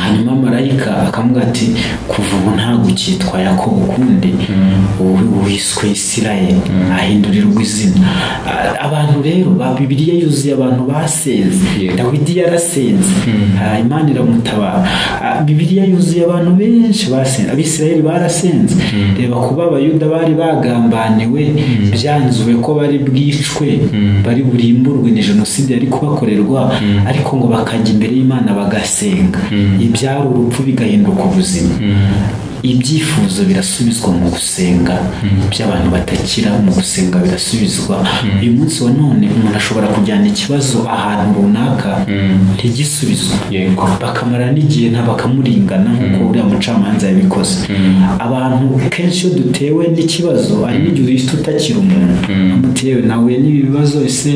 hanyuma marayika akamubwira ati kuva ubu ntabwo ukitwa Yakobo ukundi, wiswe Isirayeli, ahindurirwa izina. Abantu rero ba Bibiliya yuzuye abantu basenze. Dawidi yarasenze, Imana iramutabara. Bibiliya yuzuye abantu benshi basenze. Abisirayeli barasenze. Reba kuba Abayuda bari bagambaniwe, byanzuwe ko bari bwicwe, bari burimburwe, ni jenoside yari kubakorerwa, ariko ngo bakajya imbere y'Imana bagasenga, ibyari urupfu bigahinduka ubuzima. Ibyifuzo birasubizwa mu gusenga, by'abantu batakira mu gusenga birasubizwa. Uyu munsi wa none umuntu ashobora kujyana ikibazo ahantu runaka ntigisubizwe, bakamara n'igihe bakamuringana nk'uko uriya mucamanza yabikoze. Abantu kenshi iyo dutewe n'ikibazo ari n'igihe uhita utakira umuntu, amutewe nawe n'ibibazo ese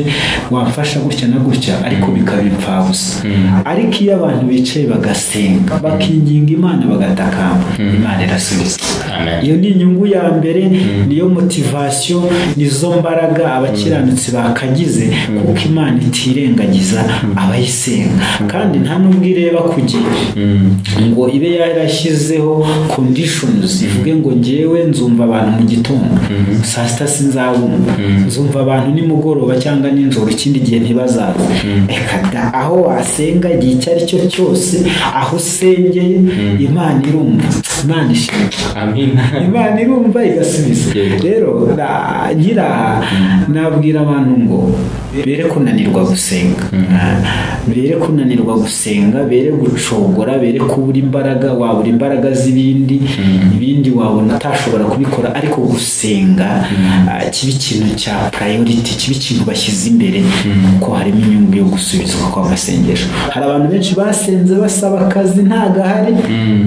wamfasha gutya na gutya, ariko bikaba impfabusa. Ariko iyo abantu bicaye bagasenga, bakinginga Imana, bagatakamba, Imana irasubiza. Iyo ni inyungu ya mbere, niyo motivation, nizo mbaraga abakiranutsi bakagize, kuko Imana itirengagiza abayisenga. Kandi nta nubwo ireba kugira ngo ibe yarashyizeho conditions ivuge ngo ngewe nzumva abantu mu gitondo, saa sita sinzabumva, nzumva abantu nimugoroba cyangwa nijoro, ikindi gihe ntibazaza. Aho wasenga igihe icyo ari cyo cyose, aho usengeye Imana irumva, Imana Imana ishimwe. Amina. Imana irumva igasubiza. Rero nyiraha nabwira abantu ngo bere kunanirwa gusenga, bere kunanirwa gusenga, bere gucogora, bere kubura imbaraga. Wabura imbaraga z'ibindi, ibindi wabona atashobora kubikora, ariko gusenga kiba ikintu cya priority, kiba ikintu bashyize imbere, kuko harimo inyungu yo gusubizwa kw'amasengesho. Hari abantu benshi basenze basaba akazi ntago ahari,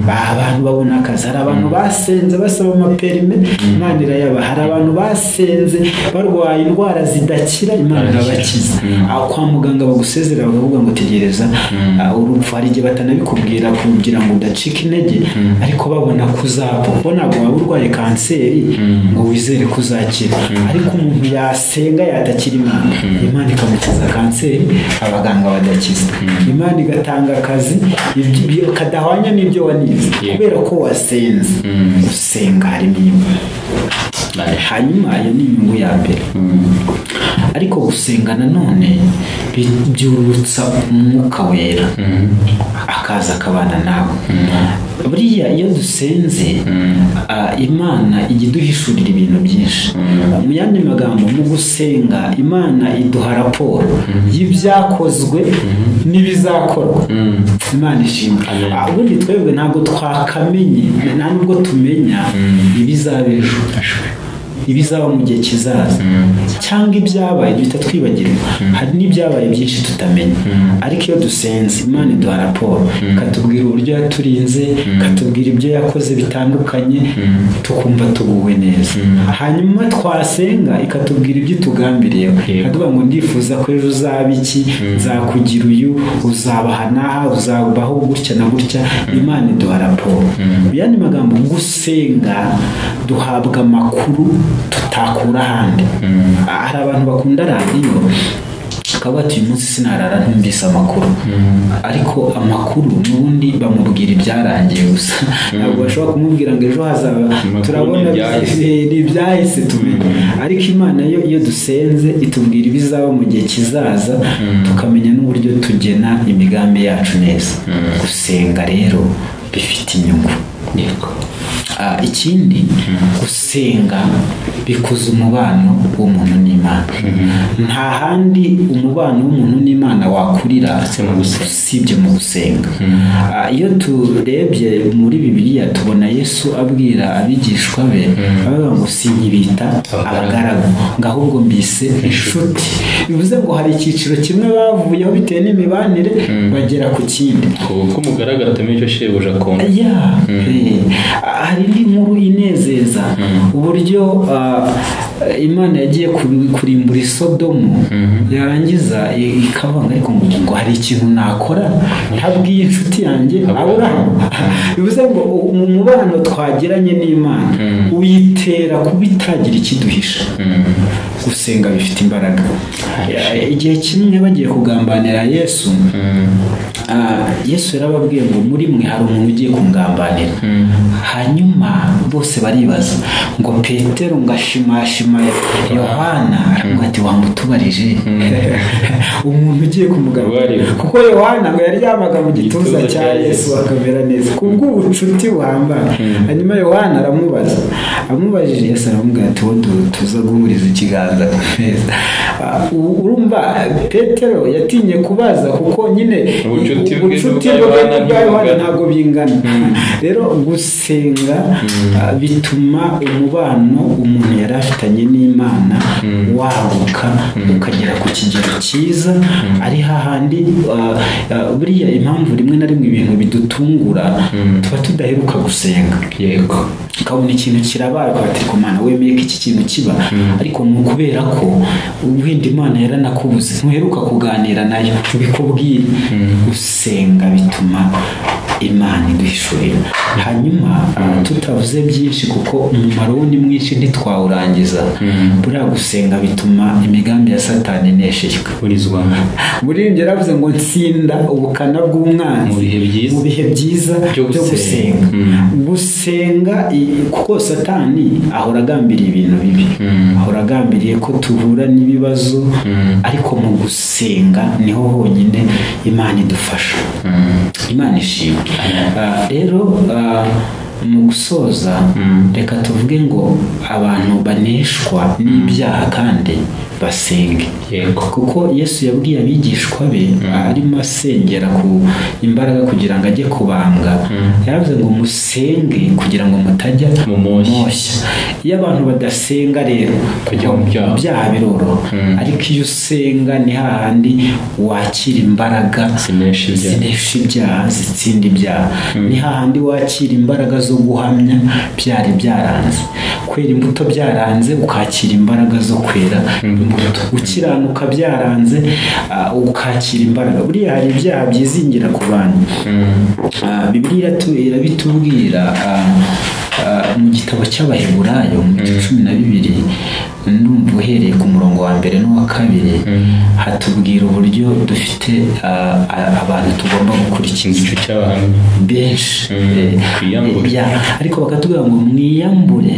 abantu babona akazi. Hari abantu basenze basaba amaperime, Imana irayaba. Hari abantu basenze barwaye indwara zidakira, Imana irabakiza. Kwa muganga bagusezera bakavuga ngo tegereza urupfu. Hari igihe batanabikubwira kugira ngo udacika intege, ariko babona kuzapfa. Kuko ntabwo waba urwaye kanseri ngo wizere kuzakira, ariko umuntu yasenga yatakira Imana, Imana ikamukiza kanseri, abaganga badakiza. Imana igatanga akazi kadahwanya n'ibyo wanize, kubera ko wasenze. Gusenga harimo inyungu. Hanyuma iyo ni inyungu ya mbere. Ariko gusenga nanone byurutsa Umwuka Wera, akaza akabana nawe. Buriya iyo dusenze, Imana ijya iduhishurira ibintu byinshi. Mu yandi magambo, mu gusenga Imana iduha raporo y'ibyakozwe n'ibizakorwa. Imana ishimwe. Ubundi twebwe ntabwo twakamenye, nta nubwo tumenya ibizaba ejo, ibizaba mu gihe kizaza, cyangwa ibyabaye duhita twibagirwa. Hari n'ibyabaye byinshi tutamenya, ariko iyo dusenze Imana iduha raporo, ikatubwira uburyo yaturinze, ikatubwira ibyo yakoze bitandukanye, tukumva tuguwe neza. Hanyuma twasenga ikatubwira ibyo itugambiriyeho, ikavuga ngo ndifuza ko ejo uzaba iki, nzakugira uyu, uzabaha n'aha, uzabaho gutya na gutya. Imana iduha raporo. Mu yandi magambo, gusenga duhabwa amakuru tutakura ahandi. Hari abantu bakunda radiyo, akaba ati uyu munsi sinarara ntumvise amakuru, ariko amakuru n'ubundi bamubwira ibyarangiye gusa. Ntabwo bashobora kumubwira ngo ejo hazaba, turabona ibyahise tumenye. Ariko Imana yo iyo dusenze itubwira ibizaba mu gihe kizaza, tukamenya n'uburyo tugena imigambi yacu neza. Gusenga rero bifite inyungu. Ikindi, gusenga bikuza umubano w'umuntu n'Imana. Nta handi umubano w'umuntu n'Imana wakurira usibye mu gusenga. Iyo turebye muri Bibiliya tubona Yesu abwira abigishwa be, avuga ngo sinkibita abagaragu, ngo ahubwo mbise inshuti. Bivuze ngo hari icyiciro kimwe bavuyeho bitewe n'imibanire bagera ku kindi. Kuko umugaragara atamenya icyo shebuja akunda. Hari indi nkuru inezeza, uburyo Imana yagiye kurimbura Sodomu, yarangiza ikavanga, ariko ngo hari ikintu nakora ntabwiye inshuti yanjye Aburahamu. Bivuze ngo umubano twagiranye n'Imana uyitera kuba itagira ikiduhisha. Gusenga bifite imbaraga. Igihe kimwe bagiye kugambanira Yesu, Yesu yarababwiye ngo muri mwe hari umuntu ugiye kungambanira. Hanyuma bose baribaza ngo Petero ngashimashima Yohana, aravuga ati wamutubarije umuntu ugiye kumugambanira, kuko Yohana ngo yaryamaga mu gituza cya Yesu akamera neza kubw'ubucuti buhambaye. Hanyuma Yohana aramubaza, amubajije Yesu aramubwira ati wowe tuza guhuriza ikiganza neza. Urumva Petero yatinye kubaza, kuko nyine ubucuti bwa Yohana ntabwo bingana. Rero gusenga bituma umubano umuntu yari afitanye n'Imana waguka ukagera ku kigero cyiza. Ari hahandi buriya impamvu rimwe na rimwe ibintu bidutungura tuba tudaheruka gusenga. Yego, ukabona ikintu kirabaye bati ko Mana wemeye ko iki kintu kiba, ariko ni ukubera ko wenda Imana yaranakubuze, ntuheruka kuganira nayo bikubwira. Gusenga bituma Imana iduhishurira. Hanyuma tutavuze byinshi kuko umumaro ni mwinshi ntitwawurangiza, buriya gusenga bituma imigambi ya Satani ineshejwe. Muri njye yaravuze ngo nsinda ubukana bw'umwanzi mu bihe byiza byo gusenga. Gusenga kuko Satani ahora agambiriye ibintu bibi, ahora agambiriye ko tuhura n'ibibazo, ariko mu gusenga niho honyine Imana idufasha. Imana ishimwe. Rero mu gusoza reka tuvuge ngo abantu baneshwa n'ibyaha kandi basenge. Kuko Yesu yabwiye abigishwa be arimo asengera ku imbaraga kugira ngo ajye kubambwa, yaravuze ngo musenge kugira ngo mutajya mu moshya. Iyo abantu badasenga rero kujya mu byaha biroro, ariko iyo usenga ni hahandi wakira imbaraga zinesha ibyaha, zitsinda ibyaha. Ni hahandi wakira imbaraga zo guhamya byari byaranze, kwera imbuto byaranze ukakira imbaraga zo kwera imbuto, ukiranuka byaranze ukakira imbaraga. Buriya hari ibyaha byizingira ku bantu. Bibiliya irabitubwira mu gitabo cy'Abaheburayo mu 12 ndumva uhereye ku murongo wa 1 n'uwa 2 hatubwira uburyo dufite abantu tugomba gukurikiza cy'abahamya benshi ariko bakatubwira ngo mwiyambure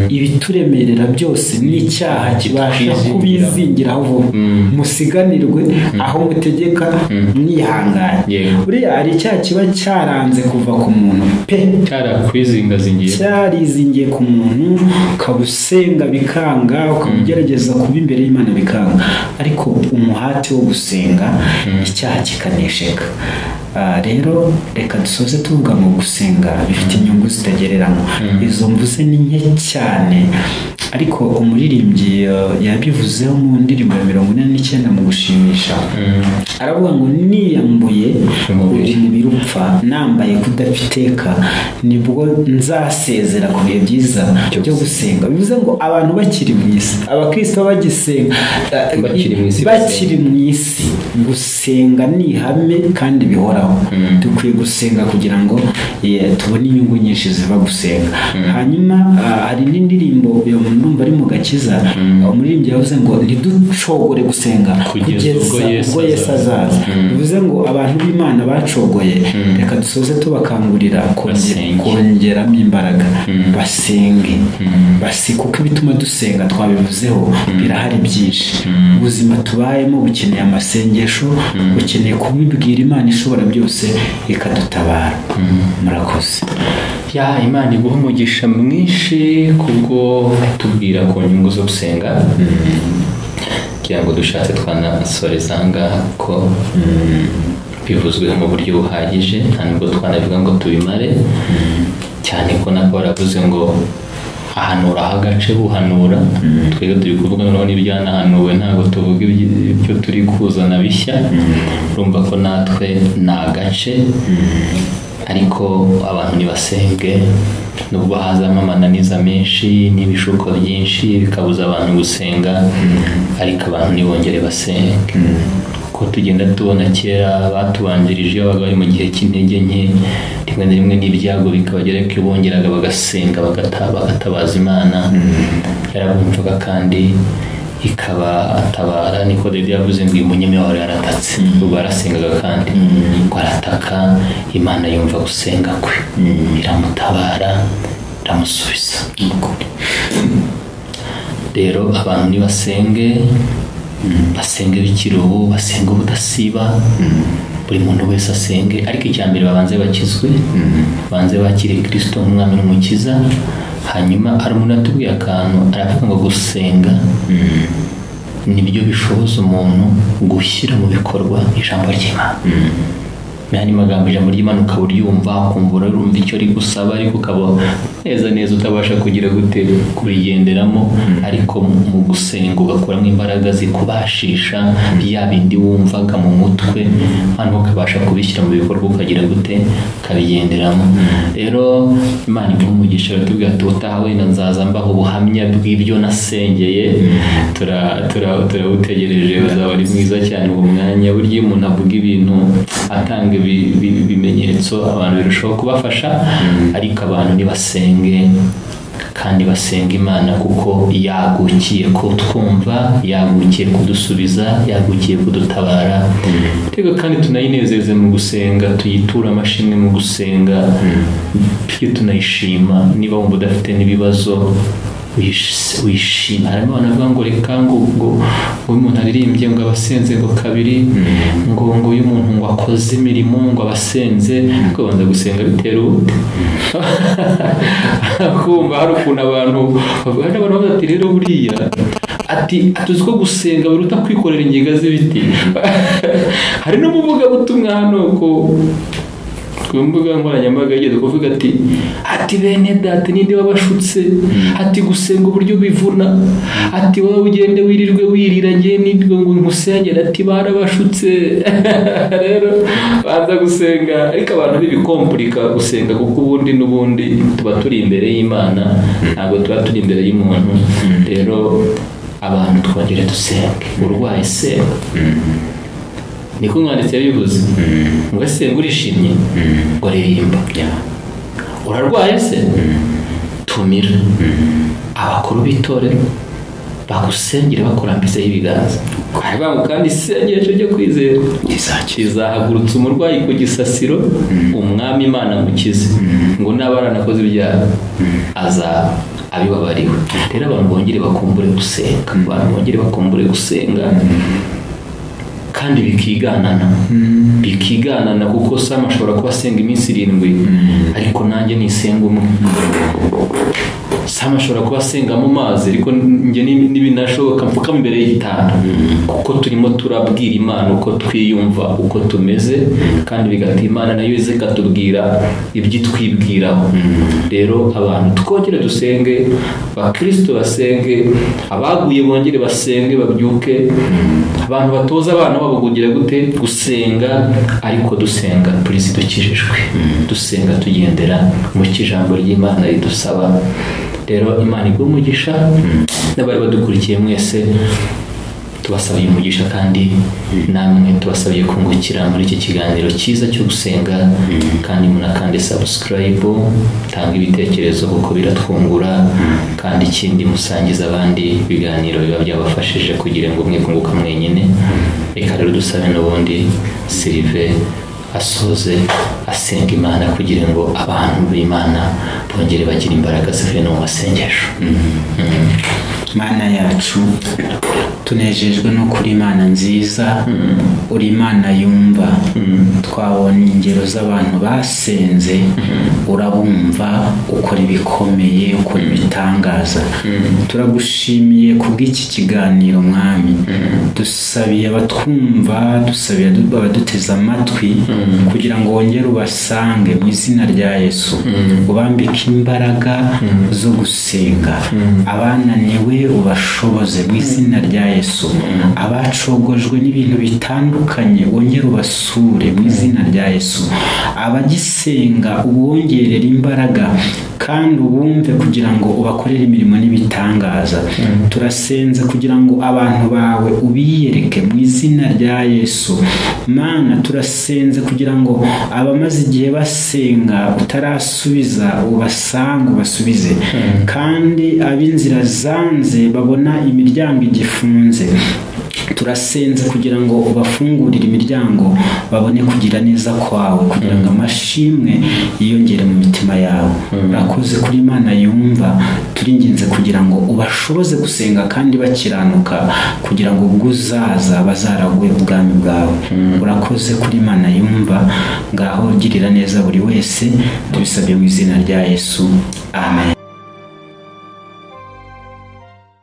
ibituremerera byose n'icyaha kibasha kubizingiraho vuba, musiganirwe aho mutegeka mwihanganye. Buriya hari icyaha kiba cyaranze kuva ku muntu pe, cyarizingiye ku muntu, ukabusenga bikanga, ukamugerageza kuba imbere y'Imana bikanga, ariko umuhati wo gusenga icyaha kikanesheka. Rero reka dusoze tuvuga ngo gusenga bifite inyungu zitagereranywa. Izo mvuze ni nke cyane, ariko umuririmbyi yabivuzeho mu ndirimbo ya 49 mu gushimisha, aravuga ngo niyambuye umubiri upfa, nambaye kudafiteka, nibwo nzasezera ku bihe byiza byo gusenga. Bivuze ngo abantu bakiri mu isi, abakristo bagisenga bakiri mu isi, gusenga ni ihame kandi bihoraho. Dukwiye gusenga kugira ngo tubone inyungu nyinshi ziva gusenga. Hanyuma hari n'indirimbo yo ndumva ari mu Gakiza, umuririmbyi yavuze ngo ntiducogore gusenga kugeza ubwo Yesu azaza. Bivuze ngo abantu b'Imana bacogoye, reka dusoze tubakangurira kongeramo imbaraga, basenge kuko ibituma dusenga twabivuzeho birahari byinshi. Ubuzima tubayemo bukeneye amasengesho, bukeneye kubibwira Imana ishobora byose ikadutabara. Murakoze. Imana iguha umugisha mwinshi kubwo tubwira ku nyungu zo gusenga, kugira ngo dushatse twanasoreza ngaha ko bivuzwe mu buryo buhagije, nta nubwo twanavuga ngo tubimare cyane, ko nako baravuze ngo ahanura hagace buhanura. Twebwe turi kuvuga ngo n'ibyanahanuwe, ntabwo tuvuga ibyo turi kuzana bishya. Urumva ko natwe nagace, ariko abantu nibasenge. Nubwo hazamo amananiza menshi n'ibishuko byinshi bikabuza abantu gusenga, ariko abantu nibongere basenge. Ko tugenda tubona kera batubanjirije babaga bari mu gihe cy'intege nke, rimwe na rimwe n'ibyago bikabagera, ko bongeraga bagasenga bagatabaza Imana, yarabumvaga kandi ikabatabara. Niko Dawidi yavuze ngo umunyeme wawe yaratatse, ubwo yarasengaga kandi ngo arataka, Imana yumva gusenga kwe, iramutabara, iramusubiza. Rero abantu nibasenge, basenge bikirubu, basenge ubudasiba, buri muntu wese asenge, ariko icyambere babanze bakizwe, banze bakire Kristo nk'umwami n'umukiza. Hanyuma hari umuntu atubwiye akantu, aravuga ngo gusenga nibyo bishoboza umuntu gushyira mu bikorwa ijambo ry'Imana. Mihani magambo ijambo ry'Imana ukaba uryumva, ukumva urumva icyo rigusaba, ariko ukaba neza utabasha kugira gute kurigenderamo, ariko mu gusenga ugakuramo imbaraga zikubashisha bya bindi wumvaga mu mutwe, hano ukabasha kubishyira mu bikorwa ukagira gute ukabigenderamo. Rero Imana iguha umugisha, tuvuga tutahawe nzaza mbaho ubuhamya bw'ibyo nasengeye. Turawutegereje, uzaba ari mwiza cyane uwo mwanya. Burya umuntu avuga ibintu atanga ibimenyetso, abantu birushaho kubafasha, ariko abantu nibasenge kandi basenga Imana, kuko yagukiye kutwumva, yagukiye kudusubiza, yagukiye kudutabara. Rero kandi tunayinezeze mu gusenga, tuyitura amashimwe mu gusenga, tunayishima. Niba wumva udafite n'ibibazo, wishima. Harimo abantu ngo reka ngo umuntu aririmbye ngo abasenze ngo kabiri ngo uyu muntu ngo akoze imirimo ngo abasenze ngo banza gusenga bitera ubute. Kumva hari ukuntu abantu bavuga ati rero buriya ati tuzi ko gusenga biruta kwikorera ingiga z'ibiti. Hari n'umuvuga butumwa hano ko ku mbuga nkoranyambaga yagiye kuvuga ati bene data ninde wabashutse, ati gusenga uburyo bivuna, ati wowe ugende wirirwe wirira ngiye nibwo ngo nkusengera, ati barabashutse. Rero baza gusenga ariko abantu bibikomplika gusenga, kuko ubundi tuba turi imbere y'Imana, ntabwo tuba turi imbere y'umuntu. Rero abantu twongere dusenge. Urwaye senga, niko umwanditsi yabivuze, ngo senga urishimye ngo ririmba. Urarwaye se, tumira abakuru b'itorero bagusengere bakurambizeho ibiganza, kandi isengesho ryo kwizera kizahagurutsa umurwayi ku gisasiro, umwami Imana mukize, ngo n'abaranakoze ibyaha azaba abibabariwe. Rero abantu bongere bakumbure gusenga, kandi bikiganana kuko Sama ashobora kuba asenga iminsi 7 ariko nanjye nisenga umwe. Sama ashobora kuba asenga mu mazi ariko njye n'ibinashoboka mfuka imbere y'itanda, kuko turimo turabwira Imana uko twiyumva, uko tumeze, kandi bigatuma Imana nayo ize katubwira ibyitwibwiraho. Rero abantu twongere dusenge, bakristo basenge, abaguye bongere basenge babyuke, abantu batoza abana babo kugira gute gusenga, ariko dusenga turizidukijijwe, dusenga tugendera mu kijambo ry'Imana ridusaba. Rero Imana igumugisha n'abari badukurikiye mwese, tubasabiye umugisha kandi namwe tubasabiye kungukira muri iki kiganiro cyiza cyo gusenga, kandi munakande subscribe, tanga ibitekerezo kuko biratwungura, kandi ikindi musangiza abandi ibiganiro biba byabafashije kugira ngo mwe kunguka mwenyine. Reka rero dusabe n'ubundi Sylvain asoze asenga Imana kugira ngo abantu b'Imana bongere bagira imbaraga zivuye no mu masengesho. Mana yacu, tunejejwe no kuri Imana nziza, uri Imana yumva. Twabona ingero z'abantu basenze, urabumva, ukora ibikomeye, ukora ibitangaza. Turagushimiye kubw'iki kiganiro Mwami, dusabiye abatwumva, dusabiye abaduteze amatwi, kugira ngo wongere ubasange mu izina rya Yesu, ubambike imbaraga zo gusenga, abananiwe ubashoboze mu izina rya Yesu, abacogojwe n'ibintu bitandukanye wongere ubasure mu izina rya Yesu, abagisenga ubongerera imbaraga kandi ubumve kugira ngo ubakorere imirimo n'ibitangaza. Turasenze kugira ngo abantu bawe ubiyereke mu izina rya Yesu. Mana, turasenze kugira ngo abamaze igihe basenga utarasubiza ubasange ubasubize, kandi ab'inzira zanze babona imiryango igifunze, turasenze kugira ngo ubafungurire imiryango babone kugira neza kwawe, kugira ngo amashimwe yiyongere mu mitima yabo. Urakoze kuri Imana yumva, turinginze kugira ngo ubashoboze gusenga kandi bakiranuka, kugira ngo ubwo uzaza bazaragwe ubwami bwawe. Urakoze kuri Imana yumva, ngaho girira neza buri wese, tubisabye mu izina rya Yesu, amen.